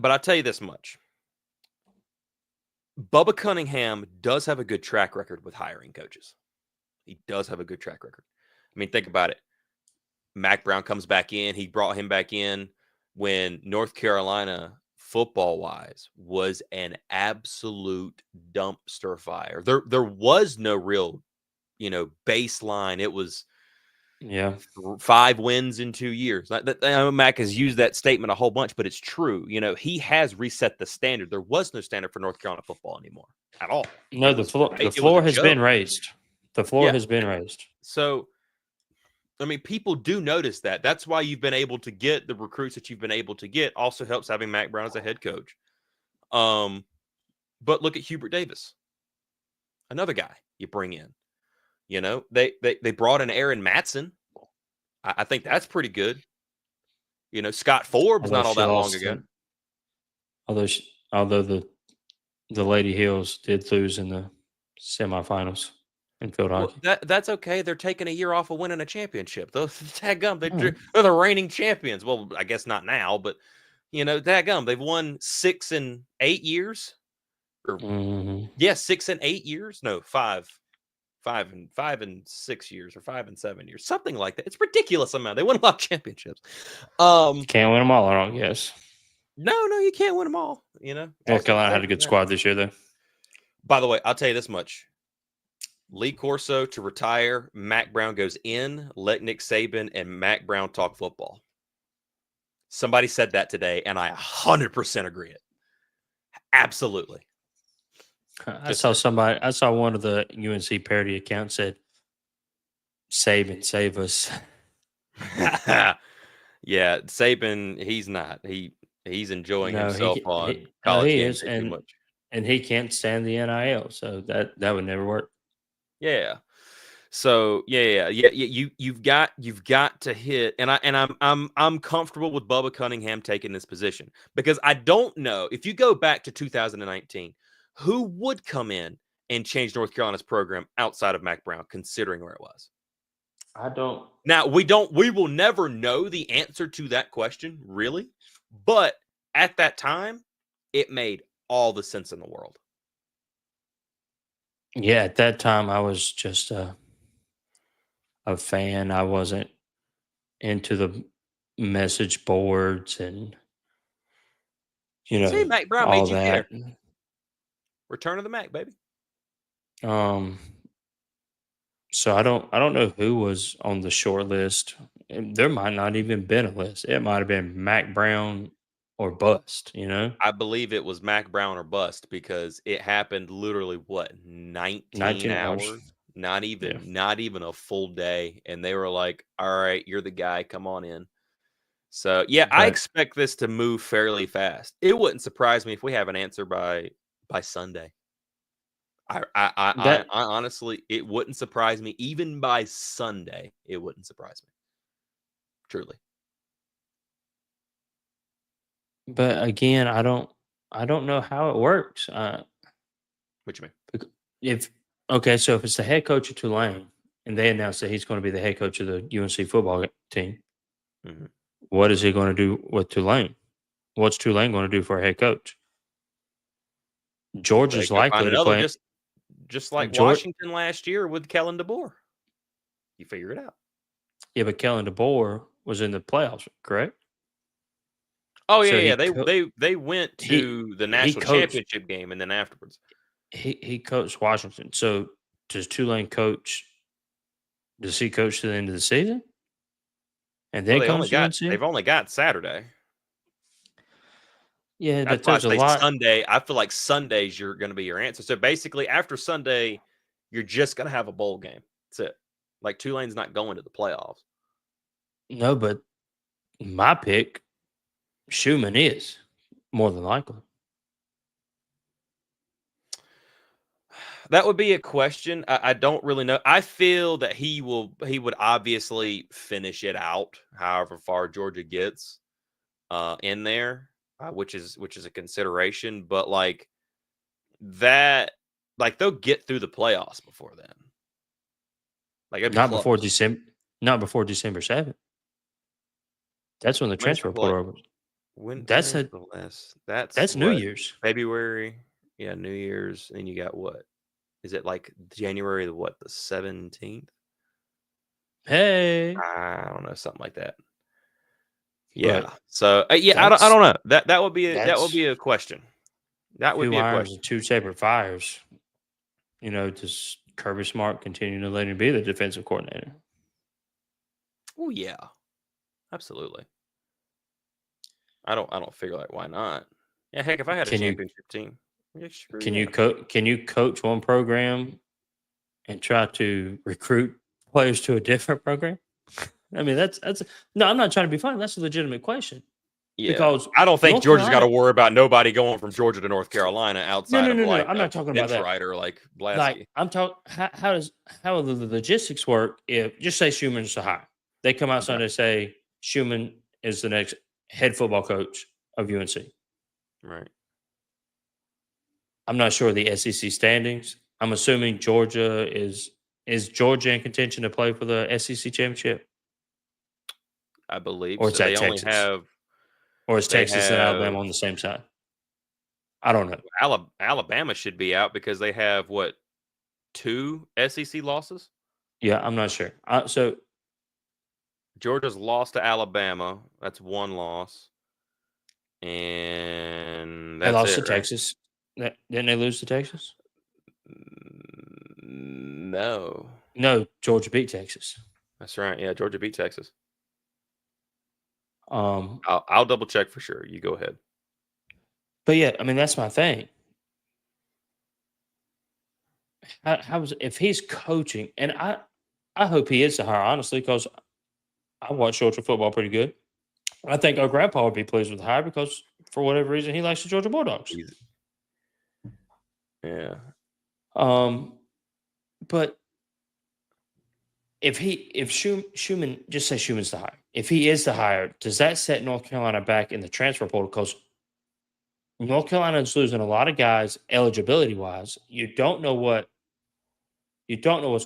D: but I'll tell you this much: Bubba Cunningham does have a good track record with hiring coaches. He does have a good track record. I mean, think about it. Mack Brown comes back in. He brought him back in when North Carolina, football-wise, was an absolute dumpster fire. There was no real baseline. It was 5 wins in 2 years. I know Mack has used that statement a whole bunch, but it's true. He has reset the standard. There was no standard for North Carolina football anymore at all.
C: No, the floor has been raised. The floor
D: Yeah.
C: has been raised.
D: So, I mean, people do notice that. That's why you've been able to get the recruits that you've been able to get. Also helps having Mack Brown as a head coach. But look at Hubert Davis, another guy you bring in. You know, they brought in Aaron Matson. I think that's pretty good. You know, Scott Forbes
C: Although
D: not all
C: she
D: that long
C: lost
D: ago.
C: to, although the Lady Hills did lose in the semifinals in field
D: Well,
C: hockey.
D: that's okay. They're taking a year off of winning a championship. Those dadgum,
C: Mhm.
D: they're the reigning champions. Well, I guess not now, but you know, dadgum, they've won 6 and 8 years. Or
C: Mhm.
D: yeah, 6 and 8 years. No, 5 and 6 years, or 5 and 7 years, something like that. It's ridiculous amount. They won a lot of championships.
C: Can't win them all, I don't guess.
D: No, you can't win them all. You know,
C: North
D: Ask Nick
C: Carolina had a
D: Saban
C: good
D: that.
C: squad this year, though.
D: By the way, I'll tell you this much: Lee Corso to retire, Mack Brown goes in. Let Nick Saban and Mack Brown talk football. Somebody said that today, and I 100% agree. Absolutely.
C: I saw one of the UNC parody accounts said, "Saban, save us."
D: Yeah, Saban, he's not. He's enjoying
C: No,
D: himself on
C: no,
D: college
C: he
D: game
C: is,
D: day too much.
C: and he can't stand the NIL, so that would never work.
D: Yeah. So yeah. You've got to hit, and I'm comfortable with Bubba Cunningham taking this position, because I don't know if you go back to 2019, who would come in and change North Carolina's program outside of Mack Brown, considering where it was.
C: I don't.
D: Now we will never know the answer to that question, really, but at that time, it made all the sense in the world.
C: Yeah, at that time, I was just a fan. I wasn't into the message boards and
D: See, Mack Brown
C: all
D: made you
C: that.
D: care. Return of the Mack, baby.
C: So I don't know who was on the short list. And there might not even been a list. It might have been Mack Brown or bust.
D: I believe it was Mack Brown or bust, because it happened literally what 19
C: 19 hours.
D: hours, not
C: Yeah.
D: even a full day, and they were like, "All right, you're the guy. Come on in." So yeah, I
C: But
D: expect this to move fairly fast. It wouldn't surprise me if we have an answer by Sunday. I
C: that
D: honestly, it wouldn't surprise me even by Sunday. It wouldn't surprise me, truly.
C: but again, I don't know how it works.
D: What you mean?
C: If so if it's the head coach of Tulane and they announce that he's going to be the head coach of the UNC football team,
D: Mm-hmm.
C: what is he going to do with Tulane? What's Tulane going to do for a head coach? Georgia's
D: Go find
C: likely to
D: another,
C: play.
D: just like
C: Georgia,
D: Washington last year with Kellen DeBoer. You figure it out.
C: yeah, but Kellen DeBoer was in the playoffs, correct?
D: Oh
C: So
D: yeah. They went
C: he
D: to the national
C: coached
D: championship game, and then afterwards,
C: he coached Washington. So does Tulane coach? Does he coach to the end of the season? And
D: well,
C: then comes UNC?
D: they've only got Saturday.
C: Yeah,
D: That's
C: but
D: why I
C: there's a
D: say
C: lot.
D: Sunday. I feel like Sundays you're going to be your answer. So basically, after Sunday, you're just going to have a bowl game. That's it. Like Tulane's not going to the playoffs.
C: No, but my pick, Schumann is more than likely.
D: That would be a question. I don't really know. I feel that he would obviously finish it out, however far Georgia gets in there, which is a consideration. But like that, like they'll get through the playoffs before then. Like it'd be
C: Not
D: close.
C: before December. Not before December 7th. That's when the transfer portal opens. That's
D: That's
C: New
D: what,
C: Year's.
D: February. Yeah, New Year's. And you got what? Is it like January the 17th?
C: Hey,
D: I don't know, something like that. Yeah.
C: but
D: So yeah, I don't know. That would be a question. That would
C: two
D: be a
C: irons
D: question.
C: and two separate fires. Does Kirby Smart continue to let him be the defensive coordinator?
D: Oh yeah, absolutely. I don't figure like why not? Yeah, heck, if I had a championship team, yeah, sure,
C: Can you coach one program and try to recruit players to a different program? I mean, that's no. I'm not trying to be funny. That's a legitimate question.
D: Yeah,
C: Because
D: I don't think
C: North
D: Georgia's got to
C: Carolina,
D: worry about nobody going from Georgia to North Carolina
C: no,
D: outside
C: no,
D: of
C: no, no.
D: like
C: I'm
D: a
C: not talking about
D: bench
C: that.
D: rider like Blasky.
C: Like I'm talking, how the logistics work? If just say Schuman's the hire, they come out
D: Okay.
C: Sunday say Schumann is the next head football coach of UNC.
D: Right.
C: I'm not sure of the SEC standings. I'm assuming Georgia is Georgia in contention to play for the SEC championship,
D: I believe
C: or
D: so.
C: is that
D: They only
C: Texas,
D: have
C: or is
D: they
C: Texas and
D: have
C: Alabama on the same side? I don't know.
D: Alabama should be out because they have what 2 SEC losses.
C: Yeah, I'm not sure. So
D: Georgia's lost to Alabama. That's 1 loss, and
C: they
D: that's
C: lost
D: it,
C: to
D: right?
C: Texas. Didn't they lose to Texas?
D: No,
C: No, Georgia beat Texas.
D: that's right. Yeah, Georgia beat Texas.
C: Um,
D: I'll double check for sure. You go ahead.
C: but yeah, I mean that's my thing. If he's coaching, and I hope he is the hire honestly, because I watch Georgia football pretty good. I think our grandpa would be pleased with the hire because for whatever reason he likes the Georgia Bulldogs.
D: Yeah.
C: But if Schumann, just say Schumann's the hire, if he is the hire, does that set North Carolina back in the transfer portal? Because North Carolina is losing a lot of guys eligibility wise. You don't know what's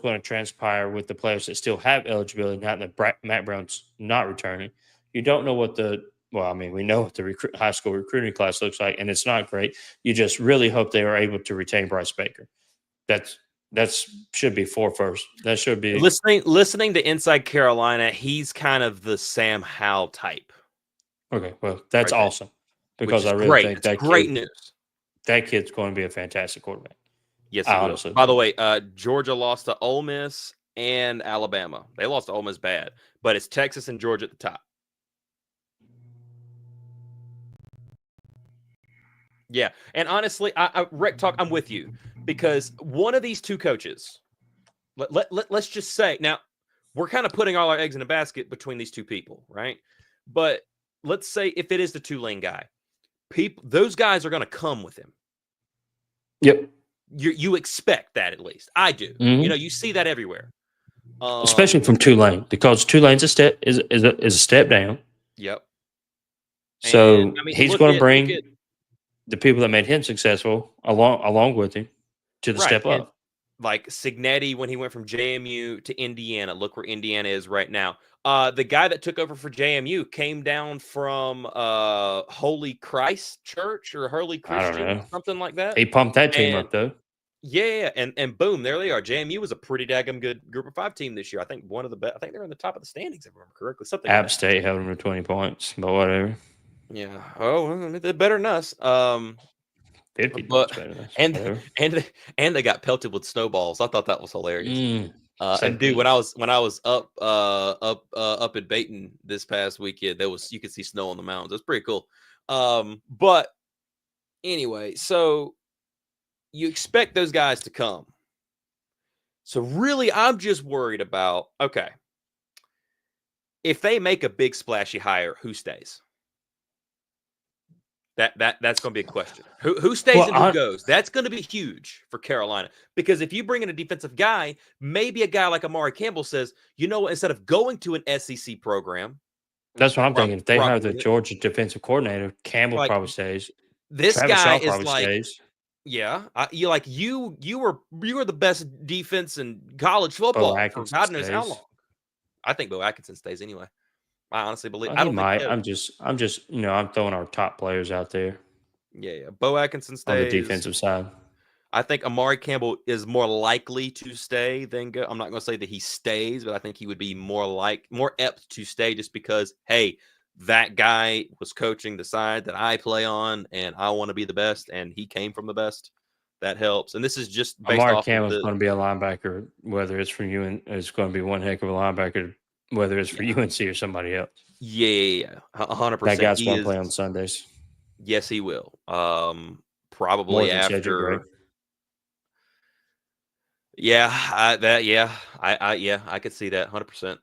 C: going to transpire with the players that still have eligibility. Now that Matt Brown's not returning, you don't know what we know what the high school recruiting class looks like, and it's not great. You just really hope they are able to retain Bryce Baker. That should be first. That should be
D: listening to Inside Carolina. He's kind of the Sam Howell type.
C: Okay, well, that's
D: right
C: awesome because I really
D: great.
C: think that
D: great news.
C: That kid's going to be a fantastic quarterback.
D: Yes, he will. By the way, Georgia lost to Ole Miss and Alabama. They lost to Ole Miss bad, but it's Texas and Georgia at the top. Yeah, and honestly, Rec Talk, I'm with you because one of these two coaches. Let's just say now we're kind of putting all our eggs in a basket between these two people, right? But let's say if it is the Tulane guy, those guys are going to come with him.
C: Yep.
D: You expect that, at least. I do.
C: Mm-hmm.
D: You see that everywhere.
C: Especially from Tulane, because Tulane's a step down.
D: Yep.
C: So he's going to bring the people that made him successful along with him to the step up.
D: And like Signetti when he went from JMU to Indiana. Look where Indiana is right now. The guy that took over for JMU came down from Holy Christ Church or Holy Christian, something like that.
C: He pumped that team up though.
D: Yeah, and boom, there they are. JMU was a pretty daggum good Group of 5 team this year. I think one of the best. I think they're in the top of the standings, if I remember correctly. Something.
C: App State held them to 20 points, but whatever.
D: Yeah. Oh, they're better than us.
C: 50 points better than us.
D: And they got pelted with snowballs. I thought that was hilarious. And dude, when I was up at Dayton this past weekend, you could see snow on the mountains. It's pretty cool. But anyway, so you expect those guys to come. So really, I'm just worried about, okay, if they make a big splashy hire, who stays? That's going to be a question. Who stays and who goes? That's going to be huge for Carolina, because if you bring in a defensive guy, maybe a guy like Amari Campbell says, you know what, instead of going to an SEC program.
C: That's what I'm thinking. If they hire the Georgia defensive coordinator, Campbell probably stays.
D: This
C: Travis
D: guy
C: Shaw
D: is like,
C: stays.
D: Yeah, you were the best defense in college football for God knows how long. I think Bo Atkinson stays anyway. I honestly believe.
C: I don't might. I'm just I'm throwing our top players out there.
D: Yeah. Bo Atkinson stays
C: on the defensive side.
D: I think Amari Campbell is more likely to stay than go. I'm not going to say that he stays, but I think he would be more apt to stay, just because, hey, that guy was coaching the side that I play on, and I want to be the best, and he came from the best. That helps. And this is just based
C: Amari
D: off
C: Campbell's going to be a linebacker, whether it's for you, and it's going to be one heck of a linebacker, whether it's for UNC or somebody else.
D: Yeah, 100%.
C: That guy's going to play on Sundays.
D: Yes, he will. Probably after. Yeah, I could see that 100%.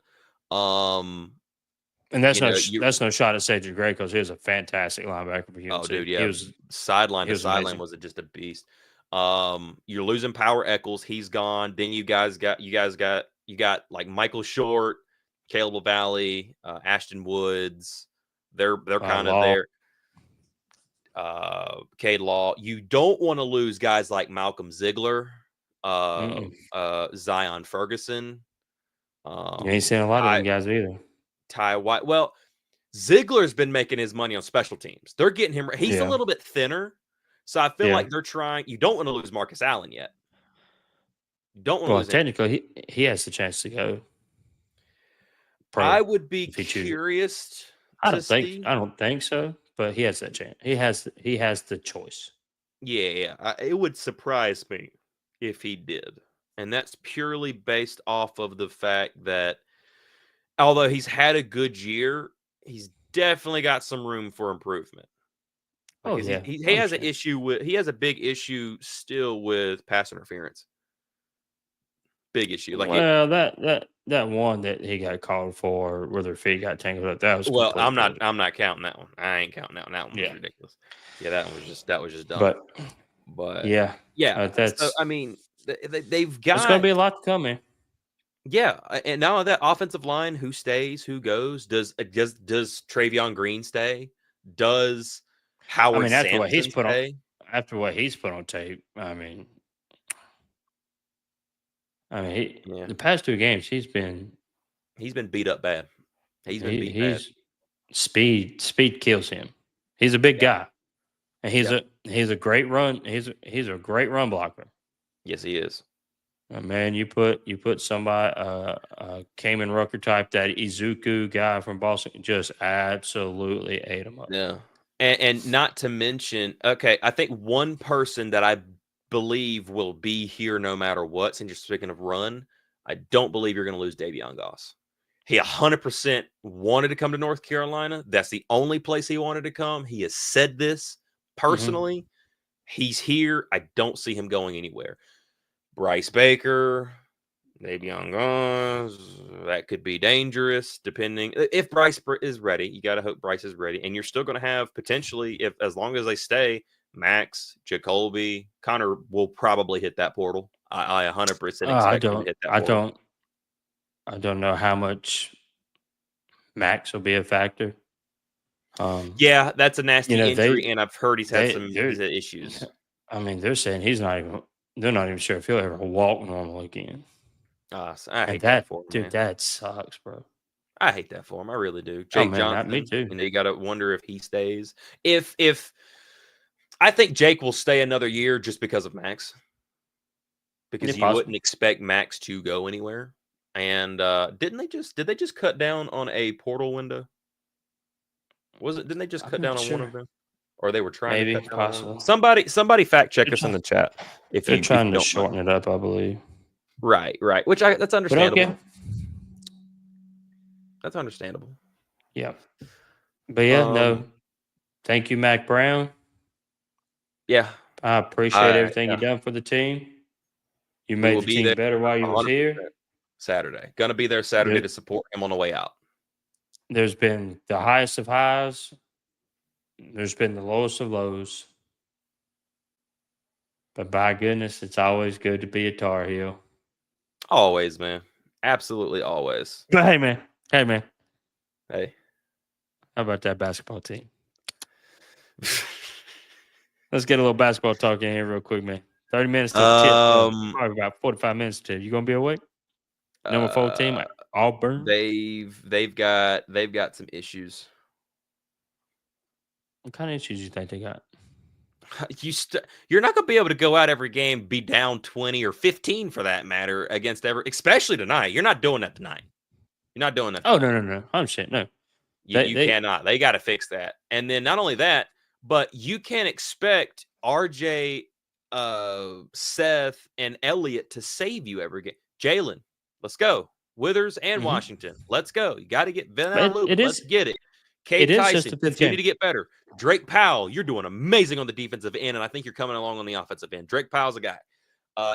C: And that's
D: You
C: that's no shot at Cedric Gray because he was a fantastic linebacker for
D: Oh,
C: UNC.
D: dude, yeah, sideline
C: He
D: to
C: was
D: sideline
C: amazing.
D: was just a beast. You're losing Power Eccles, he's gone. Then you got like Michael Short, Caleb Valley, Ashton Woods. They're kind of
C: Law.
D: there. Cade Law. You don't want to lose guys like Malcolm Ziegler,
C: Mm-mm.
D: Zion Ferguson,
C: You ain't seen a lot of them
D: Ty,
C: guys either.
D: Ty White. Well, Ziegler's been making his money on special teams. They're getting him. He's a
C: Yeah.
D: little bit thinner, so I feel
C: Yeah.
D: like they're trying. You don't want to lose Marcus Allen yet. You don't want to
C: Well,
D: lose him.
C: technically, he has the chance to go pro
D: I would be
C: if he chooses.
D: curious to see.
C: I don't think so, but he has that chance. He has the choice.
D: Yeah. It would surprise me if he did, and that's purely based off of the fact that although he's had a good year, he's definitely got some room for improvement.
C: Oh
D: Because
C: yeah,
D: he
C: I
D: has an
C: understand.
D: issue with he has a big issue still with pass interference. Big issue.
C: Well, that one that he got called for, where their feet got tangled up, that was
D: Well,
C: complete bullshit.
D: I'm not counting that one. I ain't counting that one. That one was
C: Yeah,
D: ridiculous. Yeah, that was just dumb.
C: but
D: But
C: yeah,
D: yeah, so
C: that's
D: I mean, they've
C: it's going to
D: got
C: be a lot to come in.
D: and now that offensive line, who stays, who goes? Does Travion Green stay? Does
C: I
D: Howard
C: mean,
D: Sampson stay?
C: after what he's put on tape,
D: Yeah,
C: the past 2 games
D: he's been beat up bad. He's been beat bad.
C: he's speed kills him. He's a big
D: Yeah,
C: guy, and
D: yeah.
C: he's a great run. He's a great run blocker.
D: Yes, he is.
C: Man, you put somebody, Kamen Rucker type, that Izuku guy from Boston, just absolutely ate him up.
D: Yeah. And not to mention, okay, I think one person that I believe will be here no matter what, since you're speaking of run, I don't believe you're going to lose Davion Goss. He 100% wanted to come to North Carolina. That's the only place he wanted to come. He has said this
C: Mhm.
D: personally. He's here. I don't see him going anywhere. Bryce Baker, Davion Goss, that could be dangerous depending if Bryce is ready. You got to hope Bryce is ready, and you're still going to have potentially, if as long as they stay, Max, Jacoby, Connor will probably hit that portal. I 100% expect him to hit that portal.
C: I don't know how much Max will be a factor.
D: Yeah, that's a nasty
C: You know,
D: injury, and I've heard he's had
C: they're
D: issues.
C: I mean, they're saying they're not even sure if he'll ever walk normal again.
D: So I
C: And
D: hate that for him,
C: dude,
D: man.
C: that sucks, bro.
D: I hate that for him. I really do.
C: Oh
D: Jake
C: man, me
D: Johnson,
C: too.
D: you got to wonder if he stays. If I think Jake will stay another year just because of Max, because you wouldn't expect Max to go anywhere. And did they just cut down on a portal window? Didn't they just cut down on one of them? Or they were trying to cut down on one? Somebody fact check us in the chat if you
C: trying to
D: don't mind.
C: shorten it up, I believe.
D: Right. That's understandable.
C: But okay.
D: That's understandable.
C: Yeah. But yeah, no. Thank you, Mack Brown.
D: Yeah.
C: I appreciate everything you've done for the team. You made the team better while you was here.
D: Saturday. Gonna be there Saturday to support him on the way out.
C: There's been the highest of highs. There's been the lowest of lows. But by goodness, it's always good to be a Tar Heel.
D: Always, man. Absolutely always.
C: But hey, man.
D: Hey.
C: How about that basketball team? Let's get a little basketball talk in here real quick, man. 30 minutes to the tip. Probably about 45 minutes to. You gonna be awake? Number 4 team, Auburn.
D: They've got some issues.
C: What kind of issues you think they got?
D: You're not gonna be able to go out every game, be down 20 or 15 for that matter against especially tonight. You're not doing that tonight. You're not doing that.
C: Oh no. I'm saying no.
D: You cannot. They got to fix that. And then not only that, but you can't expect RJ, Seth, and Elliott to save you every game. Jalen, let's go. Withers and Washington, let's go. You got to get Ben out of the loop. Let's get it. Cade Tyson, continue to get better. Drake Powell, you're doing amazing on the defensive end, and I think you're coming along on the offensive end. Drake Powell's a guy.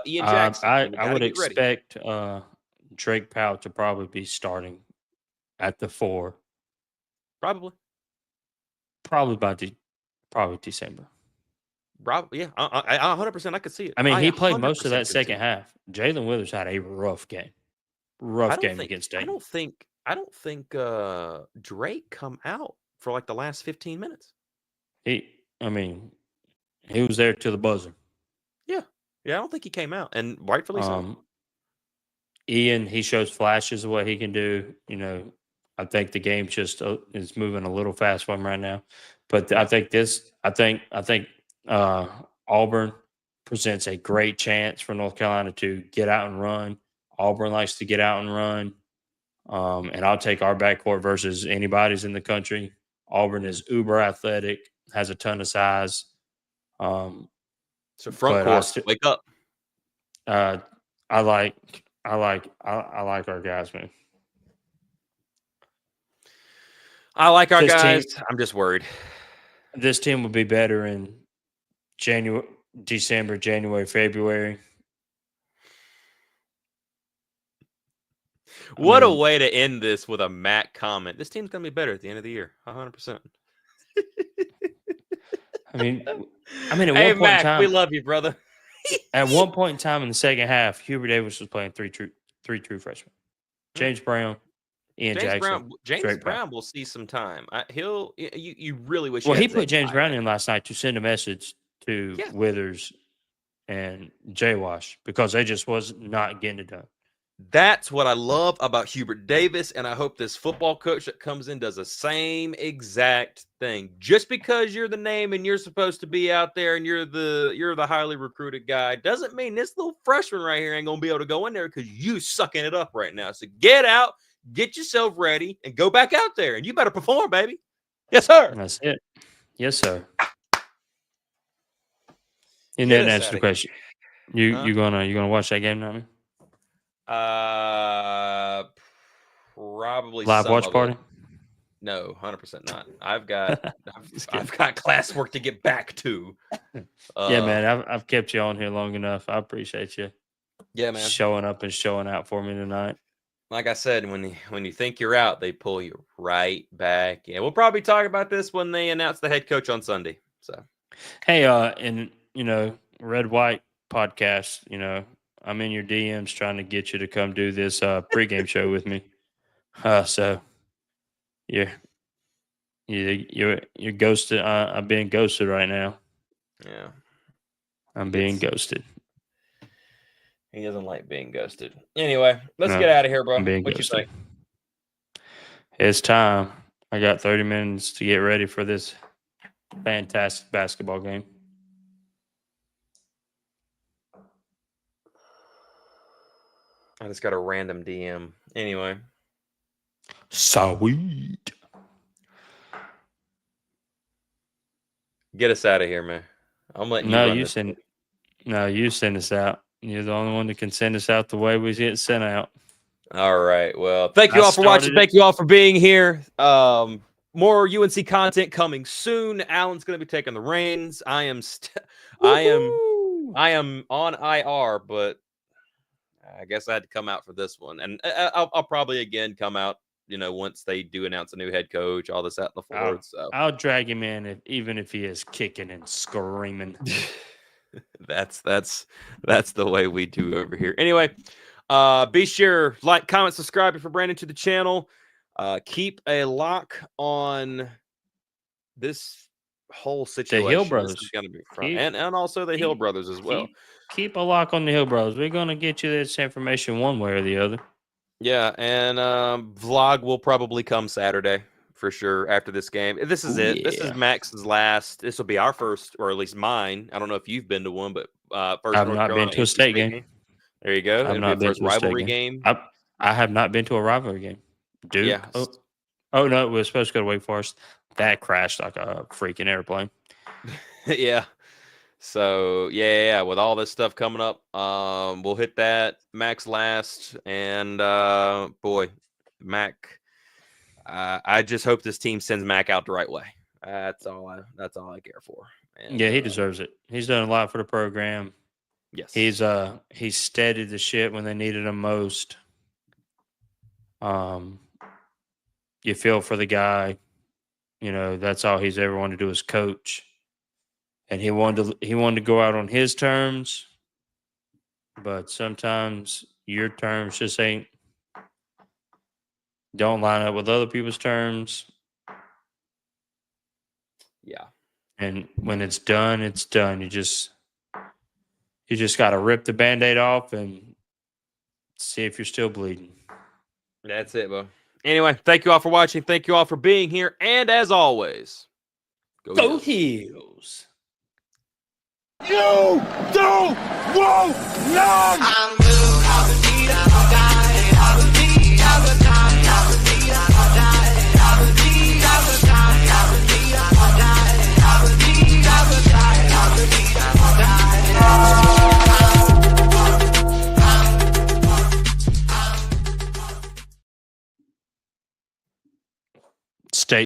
D: Ian Jackson.
C: I
D: We
C: I
D: got to
C: would
D: get ready.
C: expect Drake Powell to probably be starting at the 4,
D: Probably.
C: probably probably December.
D: Yeah, I 100% I could see it.
C: I mean,
D: I
C: he played most of
D: 100%
C: that
D: could see
C: second
D: it.
C: half. Jalen Withers had a rough game.
D: I
C: Rough
D: don't
C: game
D: think
C: against
D: I
C: Dayton.
D: don't think Drake come out for like the last 15 minutes.
C: I mean, he was there to the buzzer.
D: Yeah. Yeah, I don't think he came out, and rightfully so.
C: Ian, he shows flashes of what he can do. You know, I think the game just is moving a little fast for him right now. But
D: Yeah.
C: I think Auburn presents a great chance for North Carolina to get out and run. Auburn likes to get out and run. And I'll take our backcourt versus anybody's in the country. Auburn is uber athletic, has a ton of size.
D: So front
C: But
D: court, wake up.
C: I like our guys, man.
D: I like our
C: This
D: guys.
C: team-
D: I'm just worried.
C: This team will be better in December, January, February.
D: What a way to end this with a Mack comment. This team's gonna be better at the end of the year, 100%.
C: I mean, at
D: Hey,
C: one point in
D: Mack,
C: time,
D: we love you, brother.
C: at one point in time in the second half, Hubert Davis was playing three true freshmen: James Brown, Ian Jackson,
D: James
C: Drake
D: Brown
C: Powell.
D: will see some time. You really wish.
C: Well,
D: you
C: he
D: had
C: put
D: Zay
C: James
D: Fly
C: Brown
D: right
C: in last night to send a message to
D: Yeah.
C: Withers and Jay Wash because they just was not getting it done.
D: That's what I love about Hubert Davis, and I hope this football coach that comes in does the same exact thing. Just because you're the name and you're supposed to be out there and you're the highly recruited guy doesn't mean this little freshman right here ain't gonna be able to go in there because you sucking it up right now. So get out, get yourself ready, and go back out there, and you better perform, baby. Yes, sir.
C: That's it. Yes, sir. And
D: Get
C: then
D: us
C: answer
D: outta
C: the question.
D: Huh?
C: You gonna watch that game now? Man?
D: Probably
C: Live
D: some
C: watch
D: of
C: party?
D: it. No, 100% not. I've got classwork to get back to.
C: Yeah, man. I've kept you on here long enough. I appreciate you.
D: Yeah, man.
C: Showing up and showing out for me tonight.
D: Like I said, when you think you're out, they pull you right back in. We'll probably talk about this when they announce the head coach on Sunday. So,
C: hey, and Red White podcast. I'm in your DMs trying to get you to come do this pregame show with me. So you're ghosted. I'm being ghosted right now.
D: yeah,
C: I'm being ghosted.
D: He doesn't like being ghosted. Anyway, let's
C: No,
D: get out of here, bro.
C: I'm being
D: What you
C: ghosted.
D: think?
C: It's time. I got 30 minutes to get ready for this fantastic basketball game.
D: I just got a random DM. Anyway.
C: Sweet.
D: Get us out of here, man. I'm letting you run this.
C: You send us out. You're the only one that can send us out the way we get sent out.
D: All right. Well, thank you all for watching. Thank you all for being here. More UNC content coming soon. Alan's going to be taking the reins. I am on IR, but I guess I had to come out for this one. And I'll probably again come out, once they do announce a new head coach, all this out in the forward. So
C: I'll drag him in even if he is kicking and screaming.
D: That's the way we do over here. Anyway, be sure like, comment, subscribe if you're brand new to the channel. Keep a lock on this whole situation.
C: The Hill Brothers
D: is going to be fun. And also the Hill Brothers as well.
C: Keep a lock on the Hill Brothers. We're going to get you this information one way or the other.
D: Yeah, and vlog will probably come Saturday for sure after this game. This is it. Yeah. This is Max's last. This will be our first, or at least mine. I don't know if you've been to one, but first.
C: I've not been to a state game.
D: There you go.
C: I've not been to a rivalry game. I have not been to a rivalry game. Duke. Yeah. Oh no, we were supposed to go to Wake Forest. That crashed like a freaking airplane.
D: Yeah. So yeah, with all this stuff coming up, we'll hit that Max last, and boy, Mac. I just hope this team sends Mac out the right way. That's all I care for. And,
C: yeah, he deserves it. He's done a lot for the program.
D: Yes.
C: He's steadied the shit when they needed him most. You feel for the guy. You know, that's all he's ever wanted to do is coach. And he wanted to go out on his terms, but sometimes your terms just don't line up with other people's terms.
D: Yeah.
C: And when it's done, it's done. You just got to rip the Band-Aid off and see if you're still bleeding.
D: That's it, bro. Anyway, thank you all for watching. Thank you all for being here. And as always,
C: go Heels.
B: You don't want none.